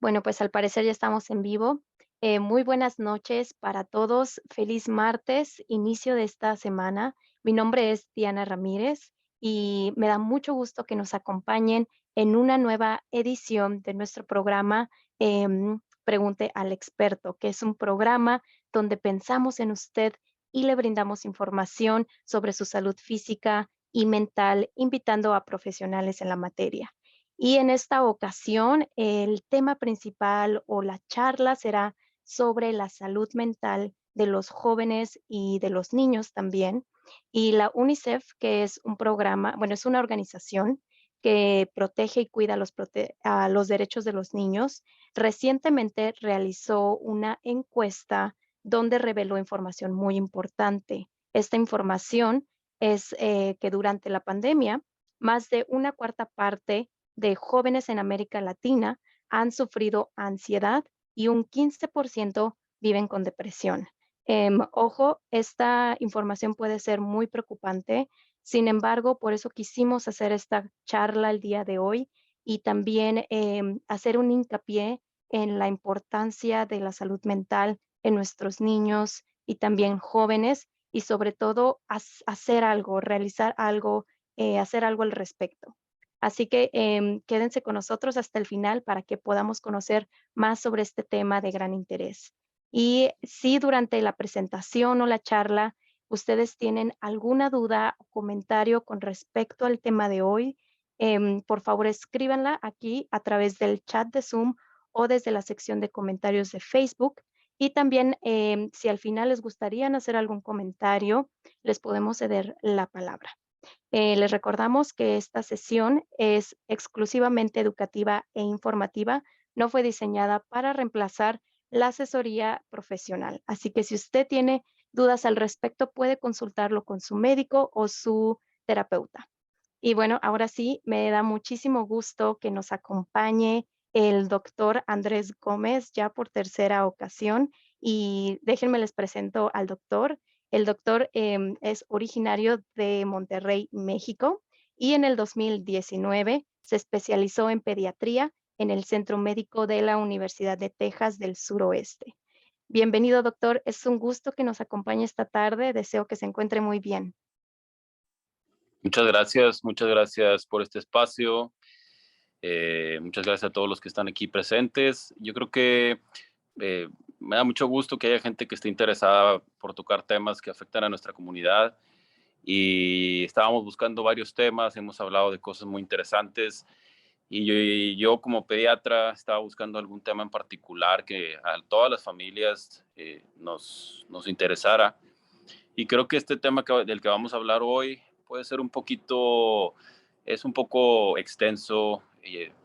Bueno, pues al parecer ya estamos en vivo. Muy buenas noches para todos. Feliz martes, inicio de esta semana. Mi nombre es Diana Ramírez y me da mucho gusto que nos acompañen en una nueva edición de nuestro programa Pregunte al experto, que es un programa donde pensamos en usted y le brindamos información sobre su salud física y mental, invitando a profesionales en la materia. Y en esta ocasión, el tema principal o la charla será sobre la salud mental de los jóvenes y de los niños también. Y la UNICEF, que es un programa, bueno, es una organización que protege y cuida a los derechos de los niños, recientemente realizó una encuesta donde reveló información muy importante. Esta información es que durante la pandemia, más de una cuarta parte de jóvenes en América Latina han sufrido ansiedad y un 15% viven con depresión. Ojo, esta información puede ser muy preocupante. Sin embargo, por eso quisimos hacer esta charla el día de hoy y también hacer un hincapié en la importancia de la salud mental en nuestros niños y también jóvenes y sobre todo hacer algo, realizar algo, hacer algo al respecto. Así que quédense con nosotros hasta el final para que podamos conocer más sobre este tema de gran interés. Y si durante la presentación o la charla ustedes tienen alguna duda o comentario con respecto al tema de hoy, por favor escríbanla aquí a través del chat de Zoom o desde la sección de comentarios de Facebook. Y también si al final les gustaría hacer algún comentario, les podemos ceder la palabra. Les recordamos que esta sesión es exclusivamente educativa e informativa, no fue diseñada para reemplazar la asesoría profesional. Así que si usted tiene dudas al respecto, puede consultarlo con su médico o su terapeuta. Y bueno, ahora sí, me da muchísimo gusto que nos acompañe el doctor Andrés Gómez ya por tercera ocasión. Y déjenme les presento al doctor. El doctor es originario de Monterrey, México, y en el 2019 se especializó en pediatría en el Centro Médico de la Universidad de Texas del Suroeste. Bienvenido, doctor. Es un gusto que nos acompañe esta tarde. Deseo que se encuentre muy bien. Muchas gracias por este espacio. Muchas gracias a todos los que están aquí presentes. Yo creo que me da mucho gusto que haya gente que esté interesada por tocar temas que afectan a nuestra comunidad. Y estábamos buscando varios temas, hemos hablado de cosas muy interesantes. Y yo como pediatra estaba buscando algún tema en particular que a todas las familias nos interesara. Y creo que este tema del que vamos a hablar hoy puede ser es un poco extenso,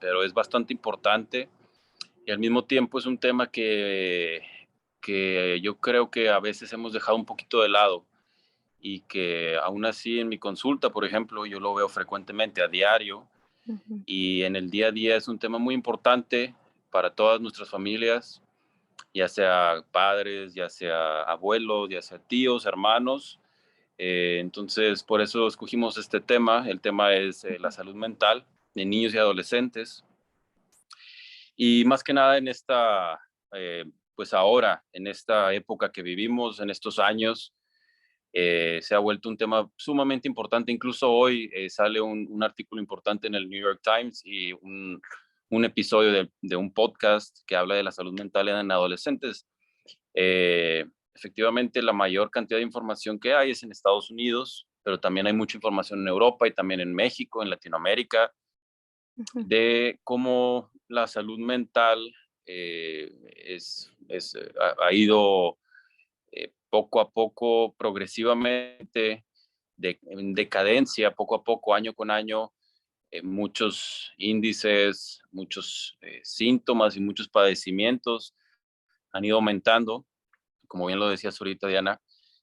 pero es bastante importante y al mismo tiempo es un tema que yo creo que a veces hemos dejado un poquito de lado y que aún así en mi consulta, por ejemplo, yo lo veo frecuentemente a diario Ujú. y en el día a día es un tema muy importante para todas nuestras familias, ya sea padres, ya sea abuelos, ya sea tíos, hermanos. Entonces, por eso escogimos este tema. El tema es la salud mental de niños y adolescentes. Y más que nada pues ahora, en esta época que vivimos, en estos años, se ha vuelto un tema sumamente importante. Incluso hoy sale un artículo importante en el New York Times y un episodio de un podcast que habla de la salud mental en adolescentes. Efectivamente, la mayor cantidad de información que hay es en Estados Unidos, pero también hay mucha información en Europa y también en México, en Latinoamérica, Ujú. de cómo la salud mental ha ido poco a poco, progresivamente, en decadencia, poco a poco, año con año, muchos índices, muchos síntomas y muchos padecimientos han ido aumentando, como bien lo decías ahorita, Diana.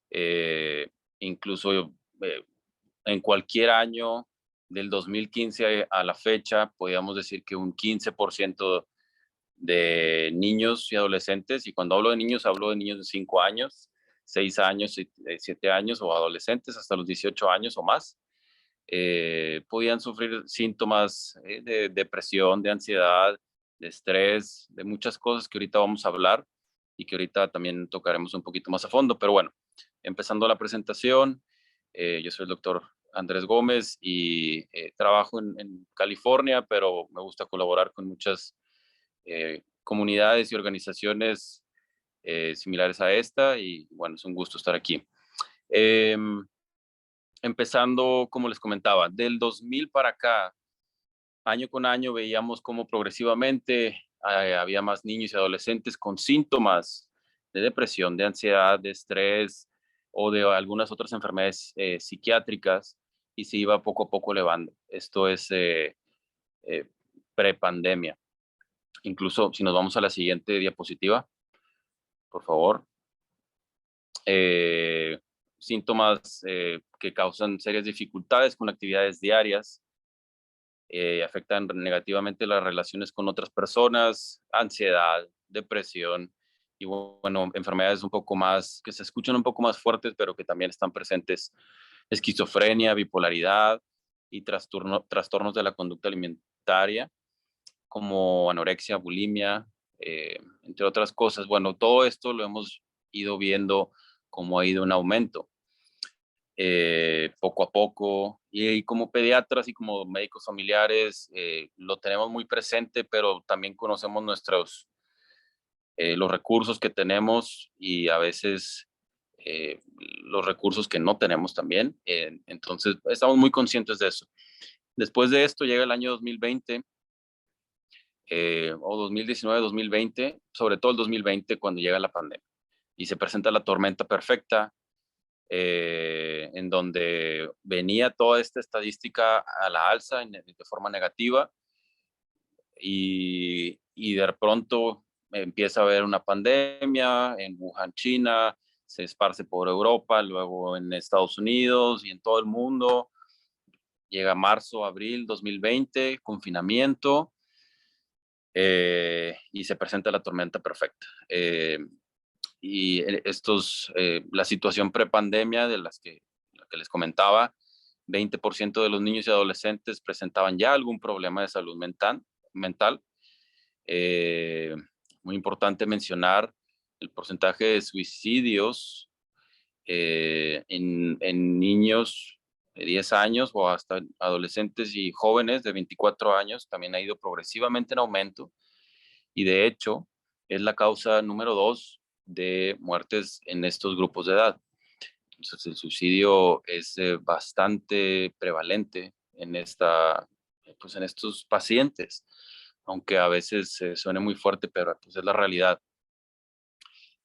eh, Incluso en cualquier año del 2015 a la fecha, podríamos decir que un 15% de niños y adolescentes, y cuando hablo de niños, hablo de niños de 5 años, 6 años, 7 años o adolescentes hasta los 18 años o más, podían sufrir síntomas de depresión, de ansiedad, de estrés, de muchas cosas que ahorita vamos a hablar y que ahorita también tocaremos un poquito más a fondo. Pero bueno, empezando la presentación, yo soy el doctor Andrés Gómez y trabajo en California, pero me gusta colaborar con muchas comunidades y organizaciones similares a esta y bueno, es un gusto estar aquí. Empezando, como les comentaba, del 2000 para acá, año con año veíamos cómo progresivamente había más niños y adolescentes con síntomas de depresión, de ansiedad, de estrés o de algunas otras enfermedades psiquiátricas y se iba poco a poco elevando. Esto es eh, prepandemia. Incluso si nos vamos a la siguiente diapositiva, por favor. Eh, Síntomas que causan serias dificultades con actividades diarias, afectan negativamente las relaciones con otras personas, ansiedad, depresión y bueno, enfermedades un poco más, que se escuchan un poco más fuertes, pero que también están presentes, esquizofrenia, bipolaridad y trastornos de la conducta alimentaria, como anorexia, bulimia, entre otras cosas. Bueno, todo esto lo hemos ido viendo cómo ha ido en aumento poco a poco. Y como pediatras y como médicos familiares, lo tenemos muy presente, pero también conocemos los recursos que tenemos y a veces los recursos que no tenemos también. Entonces, estamos muy conscientes de eso. Después de esto llega el año 2020 o 2019, 2020, sobre todo el 2020 cuando llega la pandemia y se presenta la tormenta perfecta, en donde venía toda esta estadística a la alza de forma negativa y de pronto empieza a haber una pandemia en Wuhan, China, se esparce por Europa, luego en Estados Unidos y en todo el mundo. Llega marzo, abril 2020, confinamiento, y se presenta la tormenta perfecta. Y la situación prepandemia de la que les comentaba, 20% de los niños y adolescentes presentaban ya algún problema de salud mental. Eh, Muy importante mencionar el porcentaje de suicidios en niños de 10 años o hasta adolescentes y jóvenes de 24 años también ha ido progresivamente en aumento y de hecho es la causa número 2 de muertes en estos grupos de edad. Entonces el suicidio es bastante prevalente pues en estos pacientes, aunque a veces suene muy fuerte, pero pues es la realidad.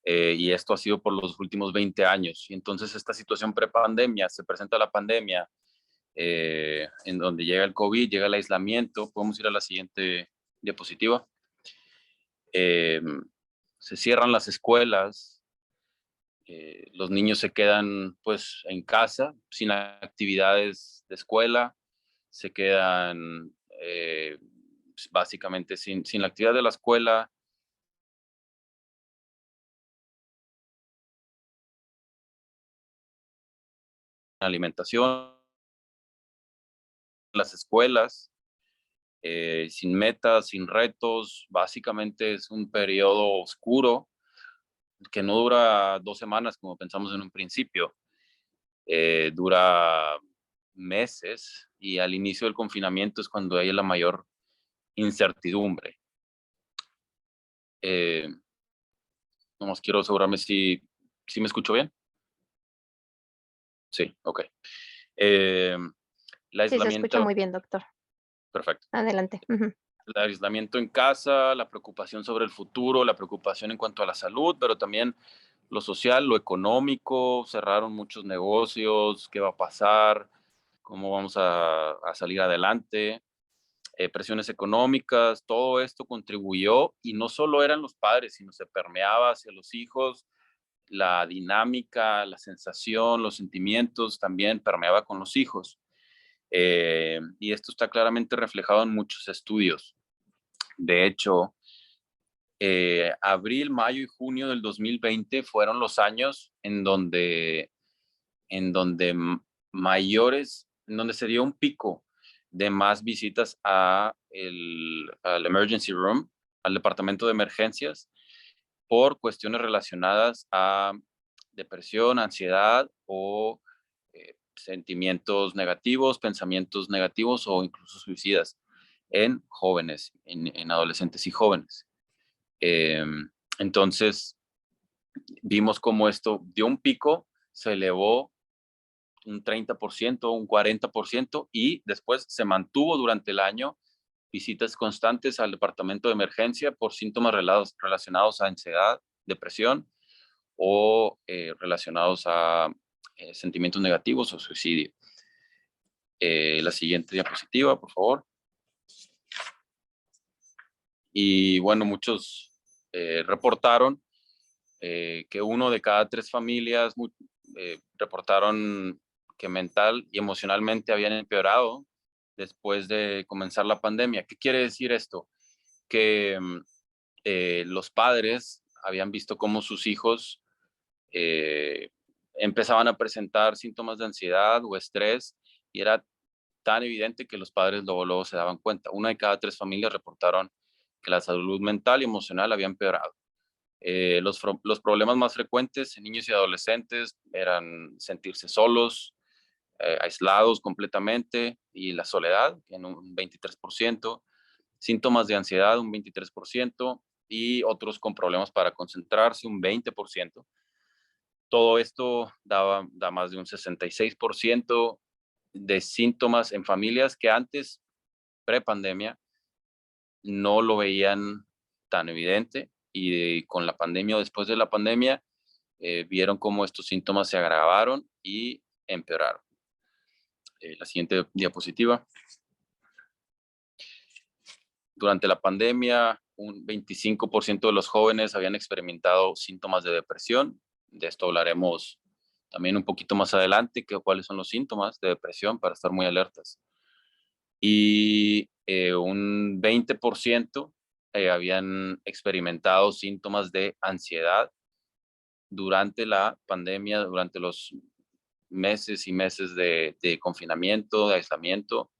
Y esto ha sido por los últimos 20 años. Y entonces esta situación prepandemia, se presenta la pandemia, en donde llega el COVID, llega el aislamiento. Podemos ir a la siguiente diapositiva. Eh, Se cierran las escuelas, los niños se quedan pues en casa, sin actividades de escuela, se quedan básicamente sin la actividad de la escuela. Alimentación, las escuelas, sin metas, sin retos, básicamente es un periodo oscuro que no dura 2 semanas como pensamos en un principio, dura meses y al inicio del confinamiento es cuando hay la mayor incertidumbre. Eh, Nomás quiero asegurarme si me escucho bien. Sí, ok. Eh, el Sí, se escucha aislamiento, muy bien, doctor. perfecto. Adelante. Ujú. El aislamiento en casa, la preocupación sobre el futuro, la preocupación en cuanto a la salud, pero también lo social, lo económico, cerraron muchos negocios, qué va a pasar, cómo vamos a salir adelante, presiones económicas, todo esto contribuyó y no solo eran los padres, sino se permeaba hacia los hijos, la dinámica, la sensación, los sentimientos también permeaba con los hijos. Y esto está claramente reflejado en muchos estudios. De hecho, abril, mayo y junio del 2020 fueron los años en donde mayores, en donde se dio un pico de más visitas al emergency room al departamento de emergencias por cuestiones relacionadas a depresión, ansiedad o sentimientos negativos, pensamientos negativos o incluso suicidas en jóvenes, en adolescentes y jóvenes. Entonces, vimos cómo esto dio un pico, se elevó un 30%, un 40% y después se mantuvo durante el año visitas constantes al departamento de emergencia por síntomas relacionados a ansiedad, depresión o relacionados a sentimientos negativos o suicidio. La siguiente diapositiva, por favor. Y bueno, muchos reportaron que 1 de cada 3 familias reportaron que mental y emocionalmente habían empeorado después de comenzar la pandemia. ¿Qué quiere decir esto? Que los padres habían visto cómo sus hijos empezaban a presentar síntomas de ansiedad o estrés y era tan evidente que los padres luego se daban cuenta. 1 de cada 3 familias reportaron que la salud mental y emocional había empeorado. Los problemas más frecuentes en niños y adolescentes eran sentirse solos, aislados completamente, y la soledad, en un 23%, síntomas de ansiedad, un 23%, y otros con problemas para concentrarse, un 20%. Todo esto da más de un 66% de síntomas en familias que antes, pre-pandemia, no lo veían tan evidente y con la pandemia o después de la pandemia vieron cómo estos síntomas se agravaron y empeoraron. La siguiente diapositiva. Durante la pandemia, un 25% de los jóvenes habían experimentado síntomas de depresión. De esto hablaremos también un poquito más adelante, cuáles son los síntomas de depresión para estar muy alertas. Y un 20% habían experimentado síntomas de ansiedad durante la pandemia, durante los meses y meses de confinamiento, de aislamiento.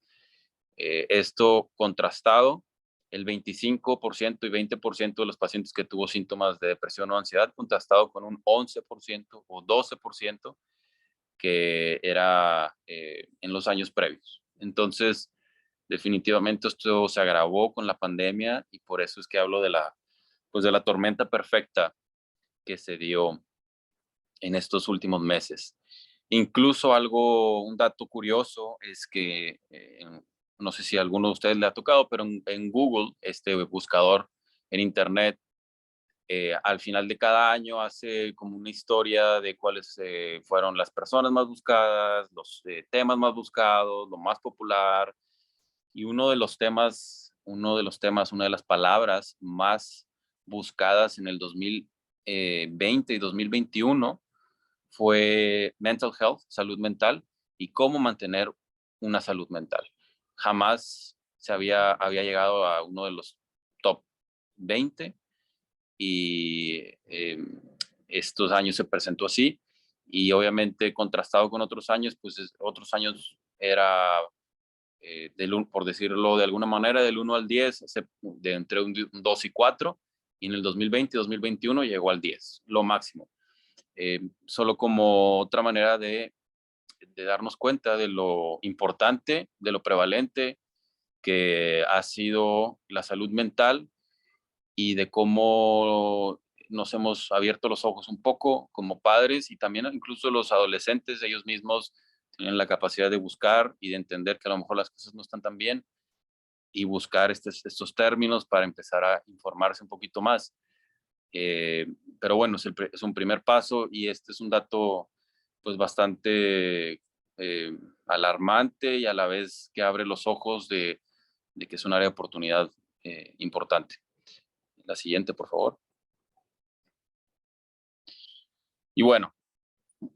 Esto contrastado, el 25% y 20% de los pacientes que tuvo síntomas de depresión o ansiedad, contrastado con un 11% o 12% que era en los años previos. Entonces, definitivamente esto se agravó con la pandemia y por eso es que hablo pues de la tormenta perfecta que se dio en estos últimos meses. Incluso un dato curioso es que, no sé si a alguno de ustedes le ha tocado, pero en Google, este buscador en Internet, al final de cada año hace como una historia de cuáles fueron las personas más buscadas, los temas más buscados, lo más popular. Y una de las palabras más buscadas en el 2020 y 2021 fue mental health, salud mental, y cómo mantener una salud mental. Jamás había llegado a uno de los top 20 y estos años se presentó así y obviamente contrastado con otros años, pues otros años era, por decirlo de alguna manera, del 1 al 10, de entre un 2 y 4, y en el 2020 y 2021 llegó al 10, lo máximo. Solo como otra manera de darnos cuenta de lo importante, de lo prevalente que ha sido la salud mental y de cómo nos hemos abierto los ojos un poco como padres y también incluso los adolescentes, ellos mismos tienen la capacidad de buscar y de entender que a lo mejor las cosas no están tan bien y buscar estos términos para empezar a informarse un poquito más. Pero bueno, es un primer paso y este es un dato pues bastante alarmante y a la vez que abre los ojos de que es un área de oportunidad importante. La siguiente, por favor. Y bueno,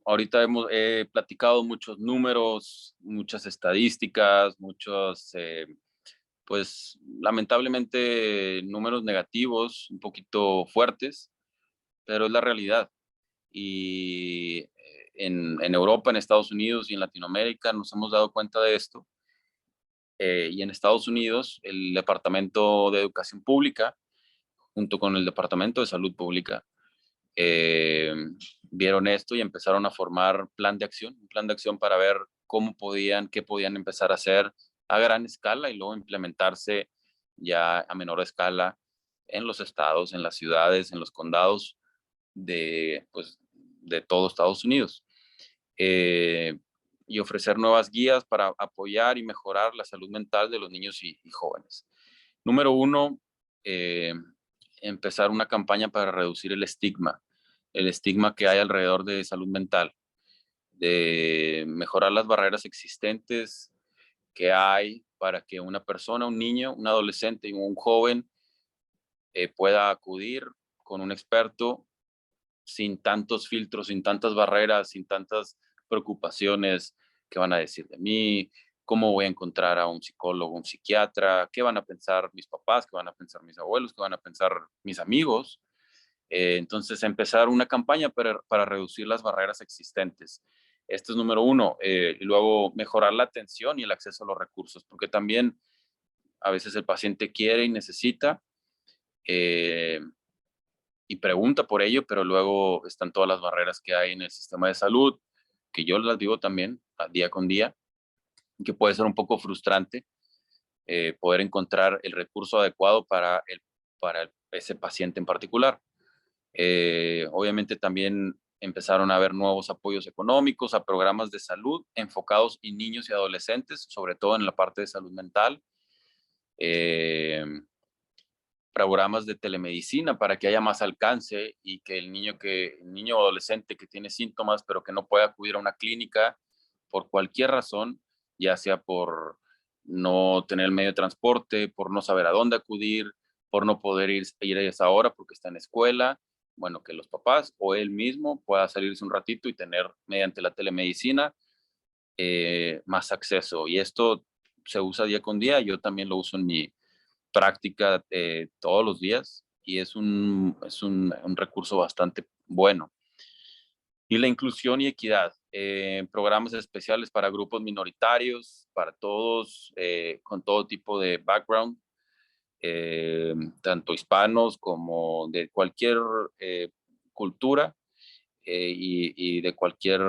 ahorita hemos platicado muchos números, muchas estadísticas, muchos, pues lamentablemente números negativos, un poquito fuertes, pero es la realidad. Y en Europa, en Estados Unidos y en Latinoamérica nos hemos dado cuenta de esto. Y en Estados Unidos, el Departamento de Educación Pública junto con el Departamento de Salud Pública, eh, vieron esto y empezaron a formar un plan de acción para ver qué podían empezar a hacer a gran escala y luego implementarse ya a menor escala en los estados, en las ciudades, en los condados de todo Estados Unidos. Eh, y ofrecer nuevas guías para apoyar y mejorar la salud mental de los niños y jóvenes. Número uno, eh, empezar una campaña para reducir el estigma que hay alrededor de salud mental, de mejorar las barreras existentes que hay para que una persona, un niño, un adolescente y un joven pueda acudir con un experto sin tantos filtros, sin tantas barreras, sin tantas preocupaciones, qué van a decir de mí, cómo voy a encontrar a un psicólogo, un psiquiatra, qué van a pensar mis papás, qué van a pensar mis abuelos, qué van a pensar mis amigos. Entonces, empezar una campaña para reducir las barreras existentes. Esto es número uno. Y luego, mejorar la atención y el acceso a los recursos, porque también a veces el paciente quiere y necesita, eh, y pregunta por ello, pero luego están todas las barreras que hay en el sistema de salud, que yo las vivo también día con día, que puede ser un poco frustrante poder encontrar el recurso adecuado para ese paciente en particular. Obviamente también empezaron a haber nuevos apoyos económicos a programas de salud enfocados en niños y adolescentes, sobre todo en la parte de salud mental. Eh, Programas de telemedicina para que haya más alcance y que el niño o adolescente que tiene síntomas pero que no puede acudir a una clínica por cualquier razón, ya sea por no tener el medio de transporte, por no saber a dónde acudir, por no poder ir a esa hora porque está en escuela, bueno, que los papás o él mismo pueda salirse un ratito y tener mediante la telemedicina más acceso. Y esto se usa día con día, yo también lo uso en mi práctica todos los días y es un recurso bastante bueno. Y la inclusión y equidad, programas especiales para grupos minoritarios, para todos, con todo tipo de background, tanto hispanos como de cualquier cultura y de cualquier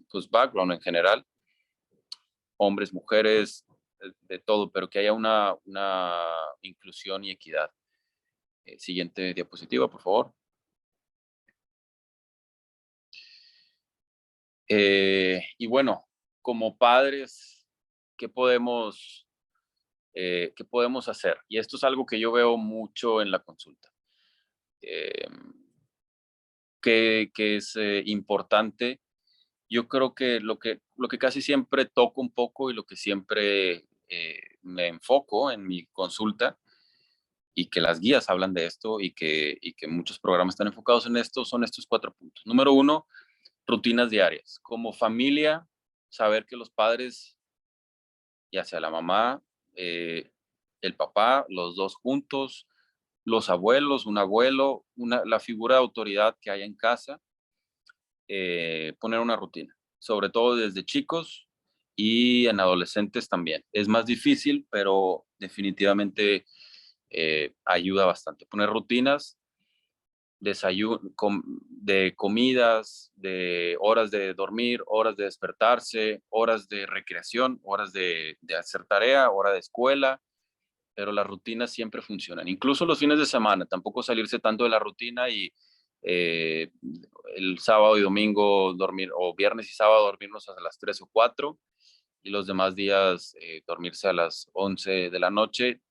pues background en general, hombres, mujeres, de todo, pero que haya una inclusión y equidad. Siguiente diapositiva, por favor. Y bueno, como padres, ¿qué podemos, qué podemos hacer? Y esto es algo que yo veo mucho en la consulta. Eh, que es importante. Yo creo que lo que casi siempre toco un poco y lo que siempre me enfoco en mi consulta y que las guías hablan de esto y que muchos programas están enfocados en esto, son estos 4 puntos. Número uno, rutinas diarias. Como familia, saber que los padres, ya sea la mamá, eh, el papá, los dos juntos, los abuelos, un abuelo, la figura de autoridad que haya en casa, poner una rutina, sobre todo desde chicos y en adolescentes también. Es más difícil, pero definitivamente ayuda bastante. Poner rutinas, de comidas, de horas de dormir, horas de despertarse, horas de recreación, horas de hacer tarea, hora de escuela, pero las rutinas siempre funcionan. Incluso los fines de semana, tampoco salirse tanto de la rutina y eh, el sábado y domingo dormir, o viernes y sábado dormirnos a las 3 o 4 y los demás días dormirse a las 11 de la noche.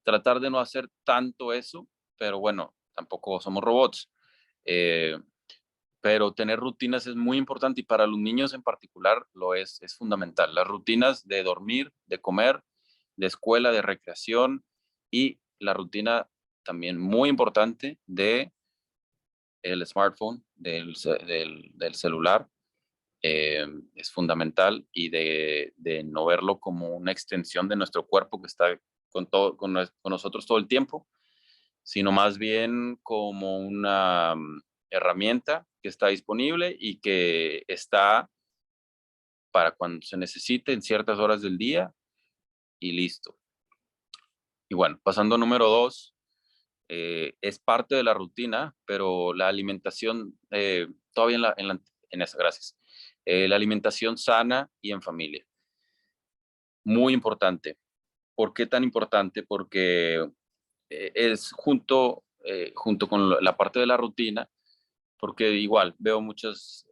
Tratar de no hacer tanto eso, pero bueno, tampoco somos robots. Eh, pero tener rutinas es muy importante y para los niños en particular es fundamental. Las rutinas de dormir, de comer, de escuela, de recreación y la rutina también muy importante de el smartphone, del celular, es fundamental y de no verlo como una extensión de nuestro cuerpo que está con nosotros todo el tiempo, sino más bien como una herramienta que está disponible y que está para cuando se necesite en ciertas horas del día y listo. Y bueno, pasando a número dos, es parte de la rutina, pero la alimentación, todavía en esa, gracias. La alimentación sana y en familia, muy importante. ¿Por qué tan importante? Porque es junto con la parte de la rutina, porque igual veo muchas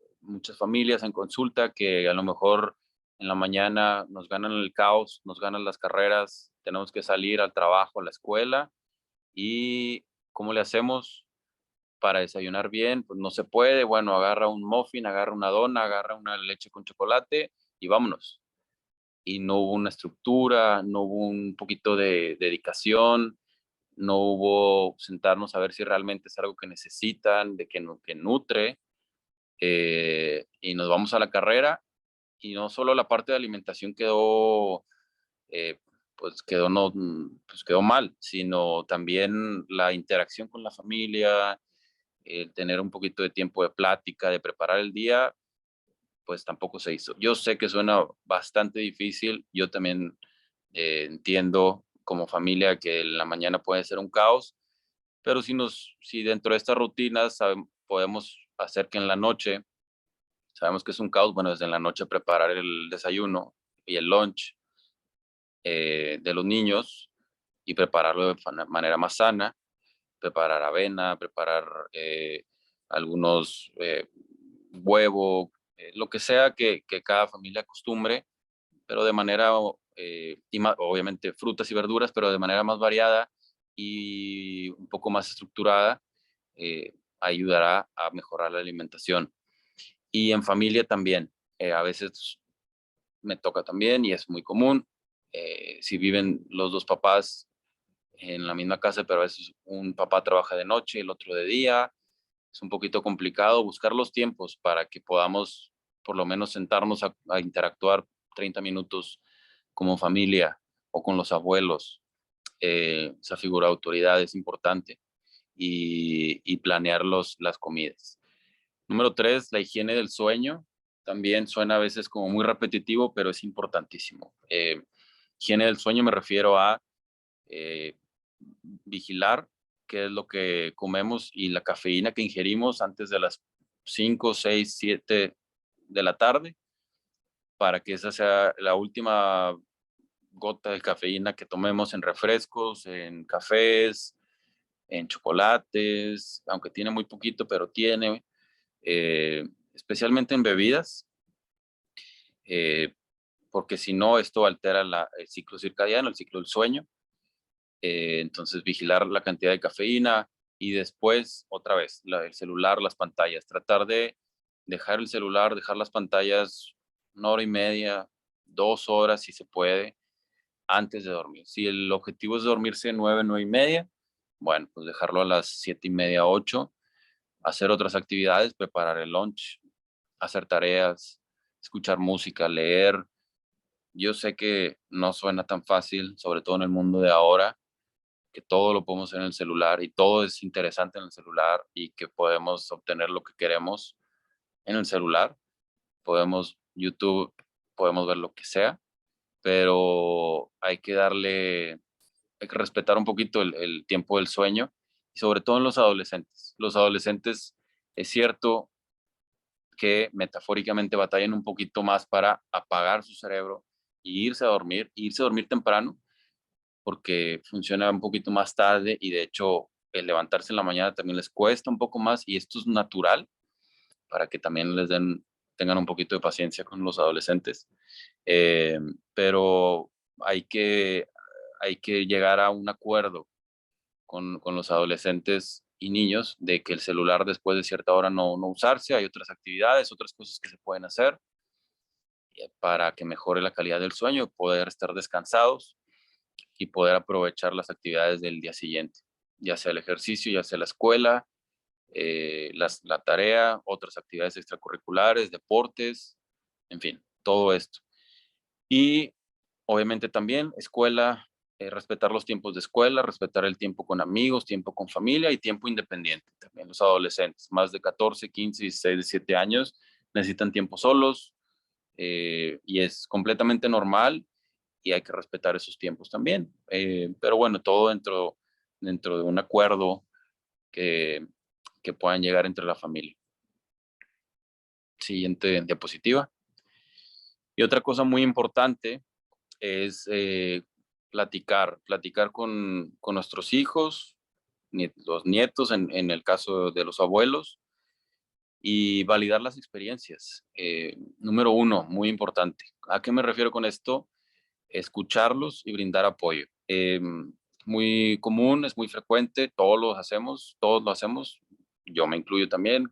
familias en consulta que a lo mejor en la mañana nos ganan el caos, nos ganan las carreras, tenemos que salir al trabajo, a la escuela y ¿cómo le hacemos para desayunar bien? Pues no se puede, bueno, agarra un muffin, agarra una dona, agarra una leche con chocolate y vámonos. Y no hubo una estructura, no hubo un poquito de dedicación, no hubo sentarnos a ver si realmente es algo que necesitan, de que nutre, y nos vamos a la carrera y no solo la parte de alimentación quedó, eh, pues quedó, no, pues quedó mal, sino también la interacción con la familia, el tener un poquito de tiempo de plática, de preparar el día, pues tampoco se hizo. Yo sé que suena bastante difícil, yo también entiendo como familia que la mañana puede ser un caos, pero si dentro de estas rutinas podemos hacer que en la noche, sabemos que es un caos, bueno, desde en la noche preparar el desayuno y el lunch de los niños y prepararlo de manera más sana, preparar avena, preparar algunos huevo, lo que sea que cada familia acostumbre, pero de manera, obviamente frutas y verduras, pero de manera más variada y un poco más estructurada, ayudará a mejorar la alimentación. Y en familia también, a veces me toca también y es muy común, si viven los dos papás en la misma casa, pero a veces un papá trabaja de noche, el otro de día, es un poquito complicado buscar los tiempos para que podamos por lo menos sentarnos a interactuar 30 minutos como familia o con los abuelos. Esa figura de autoridad es importante y planear las comidas. Número tres, la higiene del sueño. También suena a veces como muy repetitivo, pero es importantísimo. Higiene del sueño me refiero a eh, vigilar qué es lo que comemos y la cafeína que ingerimos antes de las 5, 6, 7 de la tarde, para que esa sea la última gota de cafeína que tomemos en refrescos, en cafés, en chocolates, aunque tiene muy poquito, pero tiene, especialmente en bebidas, eh, porque si no, esto altera el ciclo circadiano, el ciclo del sueño. Entonces, vigilar la cantidad de cafeína y después, otra vez, el celular, las pantallas. Tratar de dejar el celular, dejar las pantallas 1 hora y media, 2 horas, si se puede, antes de dormir. Si el objetivo es dormirse 9, 9:30, bueno, pues dejarlo a las 7:30, 8, hacer otras actividades, preparar el lunch, hacer tareas, escuchar música, leer. Yo sé que no suena tan fácil, sobre todo en el mundo de ahora, que todo lo podemos hacer en el celular y todo es interesante en el celular y que podemos obtener lo que queremos en el celular. Podemos YouTube, podemos ver lo que sea, pero hay que respetar un poquito el tiempo del sueño y sobre todo en los adolescentes. Los adolescentes, es cierto que metafóricamente batallan un poquito más para apagar su cerebro y irse a dormir temprano, porque funciona un poquito más tarde y de hecho el levantarse en la mañana también les cuesta un poco más y esto es natural para que también tengan un poquito de paciencia con los adolescentes. Eh, pero hay que, hay que llegar a un acuerdo con los adolescentes y niños de que el celular después de cierta hora no usarse, hay otras actividades, otras cosas que se pueden hacer para que mejore la calidad del sueño, poder estar descansados y poder aprovechar las actividades del día siguiente, ya sea el ejercicio, ya sea la escuela, la tarea, otras actividades extracurriculares, deportes, en fin, todo esto. Y obviamente también escuela, respetar los tiempos de escuela, respetar el tiempo con amigos, tiempo con familia y tiempo independiente. También los adolescentes, más de 14, 15, 16, 17 años, necesitan tiempo solos y es completamente normal y hay que respetar esos tiempos también. Pero bueno, todo dentro de un acuerdo que, que puedan llegar entre la familia. Siguiente diapositiva. Y otra cosa muy importante es platicar con nuestros hijos, los nietos, en el caso de los abuelos, y validar las experiencias. Número uno, muy importante. ¿A qué me refiero con esto? Escucharlos y brindar apoyo. Muy común, es muy frecuente, todos lo hacemos, yo me incluyo también,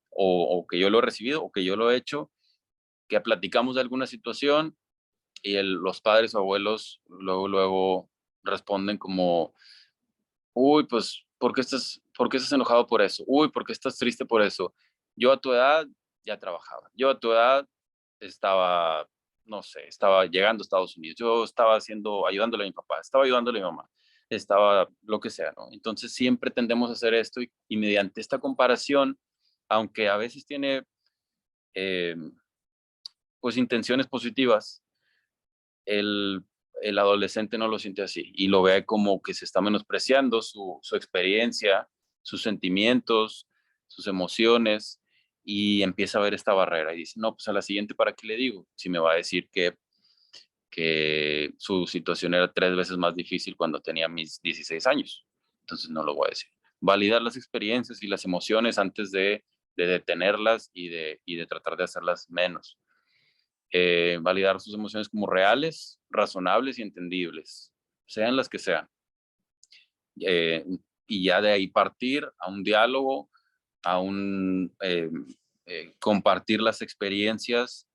o que yo lo he recibido o que yo lo he hecho, que platicamos de alguna situación y los padres o abuelos luego responden como, uy, pues, por qué estás enojado por eso? Uy, ¿por qué estás triste por eso? Yo a tu edad ya trabajaba. Yo a tu edad estaba, no sé, estaba llegando a Estados Unidos. Yo estaba ayudándole a mi papá, estaba ayudándole a mi mamá, estaba lo que sea, ¿no? Entonces siempre tendemos a hacer esto y mediante esta comparación, aunque a veces tiene, eh, pues, intenciones positivas, el, el adolescente no lo siente así y lo ve como que se está menospreciando su experiencia, sus sentimientos, sus emociones, y empieza a ver esta barrera y dice, no, pues a la siguiente, ¿para qué le digo? Si me va a decir que su situación era 3 veces más difícil cuando tenía mis 16 años. Entonces no lo voy a decir. Validar las experiencias y las emociones antes de detenerlas y de tratar de hacerlas menos. Validar sus emociones como reales, razonables y entendibles, sean las que sean. Eh, y ya de ahí partir a un diálogo, a compartir las experiencias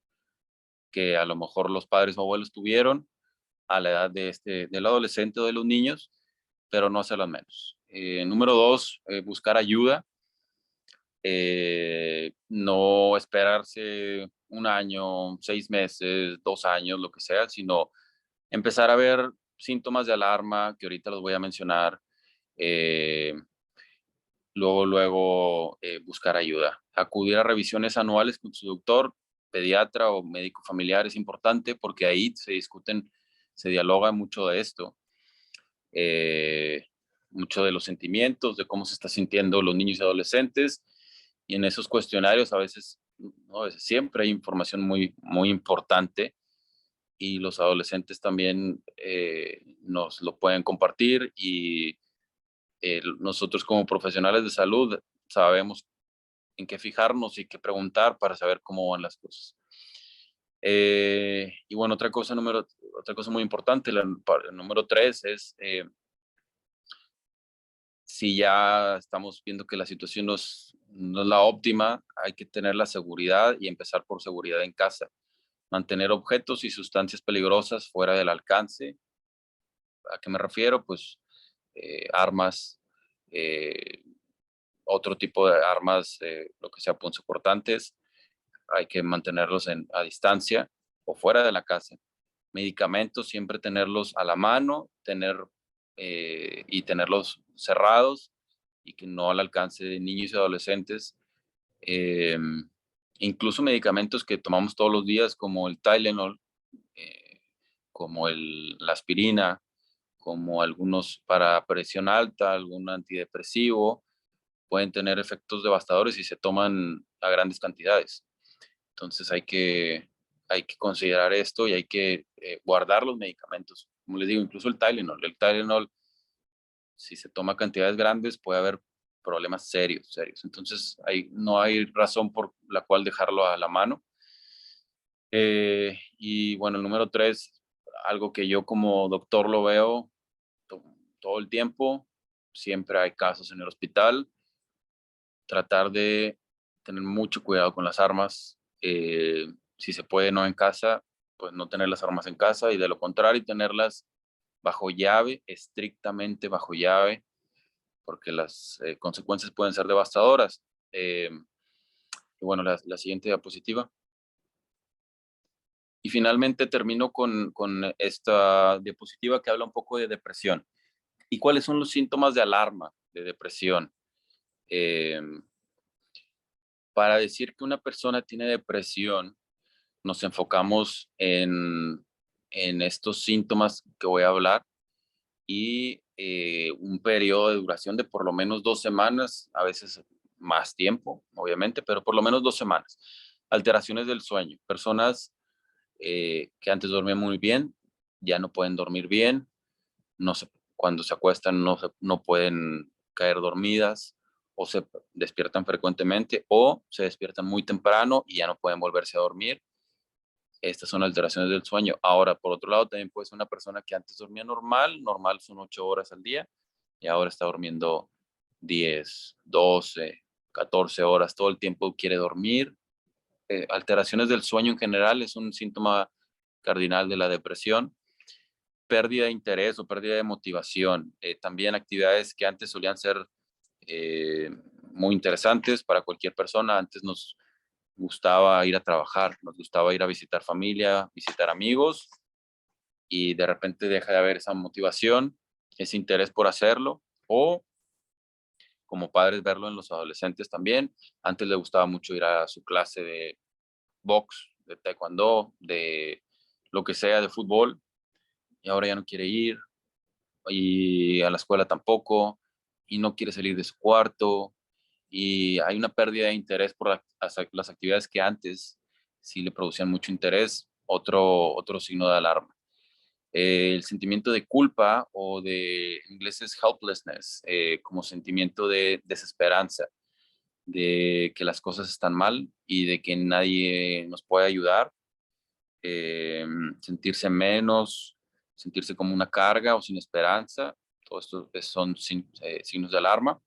que a lo mejor los padres o abuelos tuvieron a la edad del adolescente o de los niños, pero no hacerlas menos. Número dos, buscar ayuda. No esperarse un año, 6 meses, 2 años, lo que sea, sino empezar a ver síntomas de alarma, que ahorita los voy a mencionar. eh, luego buscar ayuda. Acudir a revisiones anuales con su doctor, pediatra o médico familiar es importante porque ahí se dialoga mucho de esto, eh, mucho de los sentimientos, de cómo se está sintiendo los niños y adolescentes. Y en esos cuestionarios a veces, no, a veces siempre hay información muy, muy importante y los adolescentes también nos lo pueden compartir y nosotros como profesionales de salud sabemos en qué fijarnos y qué preguntar para saber cómo van las cosas. Y bueno, otra cosa muy importante, el número 3 es, si ya estamos viendo que la situación no es la óptima, hay que tener la seguridad y empezar por seguridad en casa. Mantener objetos y sustancias peligrosas fuera del alcance. ¿A qué me refiero? Pues armas, eh, otro tipo de armas, lo que sea punzocortantes, hay que mantenerlos a distancia o fuera de la casa. Medicamentos, siempre tenerlos a la mano, y tenerlos cerrados y que no al alcance de niños y adolescentes. Eh, Incluso medicamentos que tomamos todos los días, como el Tylenol, eh, como la aspirina, como algunos para presión alta, algún antidepresivo, pueden tener efectos devastadores si se toman a grandes cantidades. Entonces hay que considerar esto y hay que guardar los medicamentos. Como les digo, incluso el Tylenol. El Tylenol, si se toma cantidades grandes, puede haber problemas serios, serios. Entonces no hay razón por la cual dejarlo a la mano. Y bueno, el número 3, algo que yo como doctor lo veo todo el tiempo, siempre hay casos en el hospital, tratar de tener mucho cuidado con las armas. Si se puede no en casa, pues no tener las armas en casa y de lo contrario tenerlas bajo llave, estrictamente bajo llave, porque las consecuencias pueden ser devastadoras. Y bueno, la siguiente diapositiva. Y finalmente termino con esta diapositiva que habla un poco de depresión. ¿Y cuáles son los síntomas de alarma de depresión? Eh, para decir que una persona tiene depresión, nos enfocamos en estos síntomas que voy a hablar y un periodo de duración de por lo menos 2 semanas, a veces más tiempo, obviamente, pero por lo menos 2 semanas. Alteraciones del sueño. Personas que antes dormían muy bien, ya no pueden dormir bien, no se, cuando se acuestan no pueden caer dormidas o se despiertan frecuentemente o se despiertan muy temprano y ya no pueden volverse a dormir. Estas son alteraciones del sueño. Ahora, por otro lado, también puede ser una persona que antes dormía normal son 8 horas al día y ahora está durmiendo 10, 12, 14 horas, todo el tiempo quiere dormir. Alteraciones del sueño en general es un síntoma cardinal de la depresión. Pérdida de interés o pérdida de motivación. También actividades que antes solían ser eh, muy interesantes para cualquier persona. Antes nos gustaba ir a trabajar, nos gustaba ir a visitar familia, visitar amigos, y de repente deja de haber esa motivación, ese interés por hacerlo, o como padres verlo en los adolescentes también. Antes le gustaba mucho ir a su clase de box, de taekwondo, de lo que sea, de fútbol, y ahora ya no quiere ir, y a la escuela tampoco, y no quiere salir de su cuarto, y hay una pérdida de interés por las actividades que antes sí le producían mucho interés. Otro signo de alarma. El sentimiento de culpa, o de, en inglés es helplessness, como sentimiento de desesperanza, de que las cosas están mal y de que nadie nos puede ayudar, eh, sentirse menos, sentirse como una carga o sin esperanza. Todo esto son signos de alarma.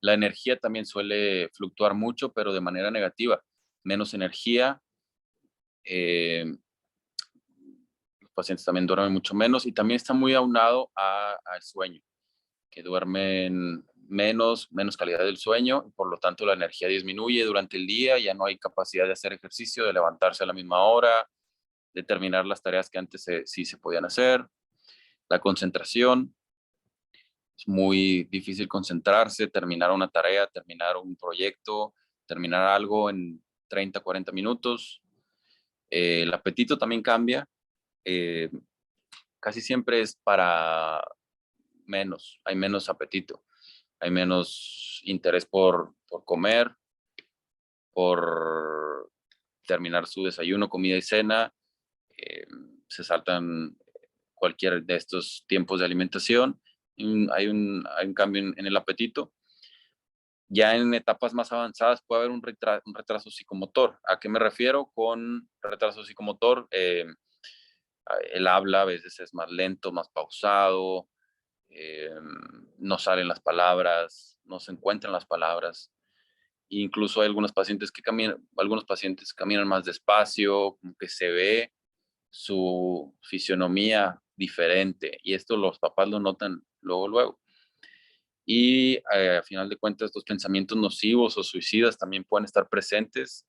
La energía también suele fluctuar mucho, pero de manera negativa. Menos energía, eh, los pacientes también duermen mucho menos, y también está muy aunado al sueño, que duermen menos calidad del sueño, y por lo tanto la energía disminuye durante el día, ya no hay capacidad de hacer ejercicio, de levantarse a la misma hora, de terminar las tareas que antes sí se podían hacer. La concentración, es muy difícil concentrarse, terminar una tarea, terminar un proyecto, terminar algo en 30, 40 minutos. El apetito también cambia. Eh, Casi siempre es para menos, hay menos apetito, hay menos interés por comer, por terminar su desayuno, comida y cena. eh, Se saltan cualquier de estos tiempos de alimentación. Hay un cambio en el apetito. Ya en etapas más avanzadas puede haber un retraso psicomotor. ¿A qué me refiero con retraso psicomotor? El habla a veces es más lento, más pausado, eh, no salen las palabras, no se encuentran las palabras. Incluso hay algunos pacientes caminan más despacio, como que se ve su fisionomía diferente, y esto los papás lo notan luego, luego. Y a final de cuentas, estos pensamientos nocivos o suicidas también pueden estar presentes,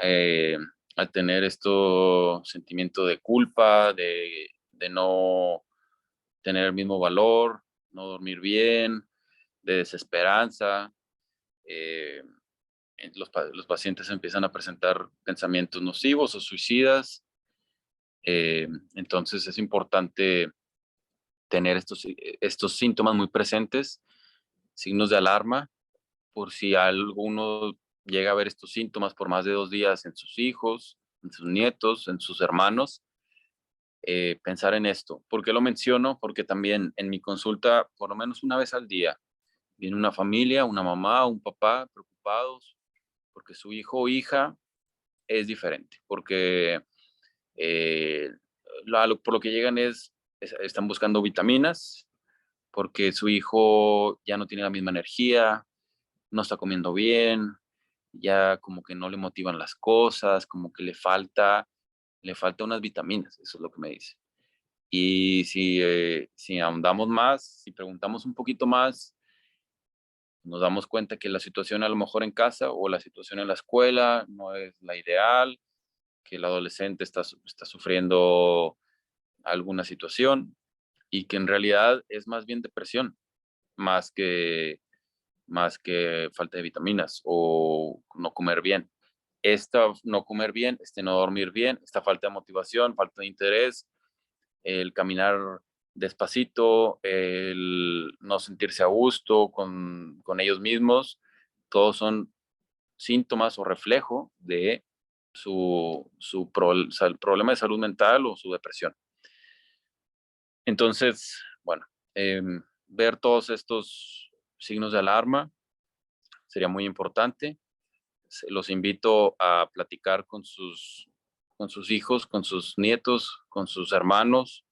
eh, al tener esto sentimiento de culpa, de no tener el mismo valor, no dormir bien, de desesperanza. eh, los pacientes empiezan a presentar pensamientos nocivos o suicidas. Entonces es importante tener estos síntomas muy presentes, signos de alarma, por si alguno llega a ver estos síntomas por más de 2 días en sus hijos, en sus nietos, en sus hermanos. Pensar en esto. ¿Por qué lo menciono? Porque también en mi consulta, por lo menos una vez al día, viene una familia, una mamá, un papá preocupados porque su hijo o hija es diferente, porque eh, por lo que llegan están buscando vitaminas, porque su hijo ya no tiene la misma energía, no está comiendo bien, ya como que no le motivan las cosas, como que le falta unas vitaminas, eso es lo que me dice. Y si ahondamos más, si preguntamos un poquito más, nos damos cuenta que la situación a lo mejor en casa o la situación en la escuela no es la ideal, que el adolescente está sufriendo alguna situación, y que en realidad es más bien depresión, más que, más que falta de vitaminas o no comer bien. Esta no comer bien, no dormir bien, esta falta de motivación, falta de interés, el caminar despacito, el no sentirse a gusto con ellos mismos, todos son síntomas o reflejo de o sea, el problema de salud mental o su depresión. Entonces, bueno, ver todos estos signos de alarma sería muy importante. Los invito a platicar con sus hijos, con sus nietos, con sus hermanos,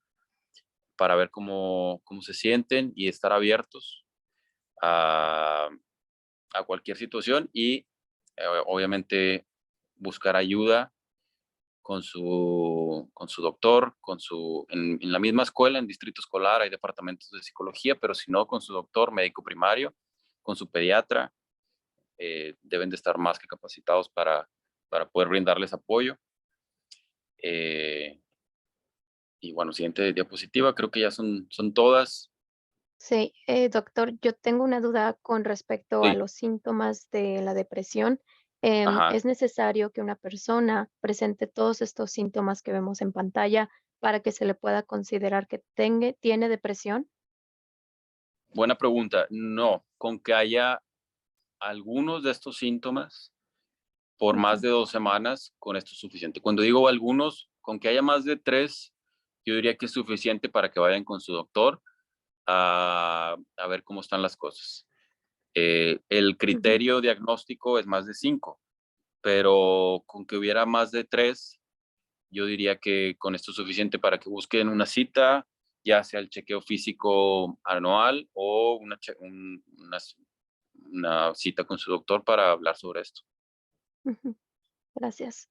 para ver cómo se sienten y estar abiertos a, a cualquier situación y obviamente buscar ayuda con su doctor, en la misma escuela, en distrito escolar, hay departamentos de psicología, pero si no, con su doctor, médico primario, con su pediatra, deben de estar más que capacitados para poder brindarles apoyo. Eh, y bueno, siguiente diapositiva, creo que ya son todas. Sí, doctor, yo tengo una duda con respecto a Sí, los síntomas de la depresión. ajá. ¿Es necesario que una persona presente todos estos síntomas que vemos en pantalla para que se le pueda considerar que tiene depresión? Buena pregunta. No, con que haya algunos de estos síntomas por más Ujú, de 2 semanas, con esto es suficiente. Cuando digo algunos, con que haya más de 3, yo diría que es suficiente para que vayan con su doctor a ver cómo están las cosas. El ujú, criterio diagnóstico es más de 5, pero con que hubiera más de 3, yo diría que con esto es suficiente para que busquen una cita, ya sea el chequeo físico anual o una cita con su doctor para hablar sobre esto. ujú. Gracias.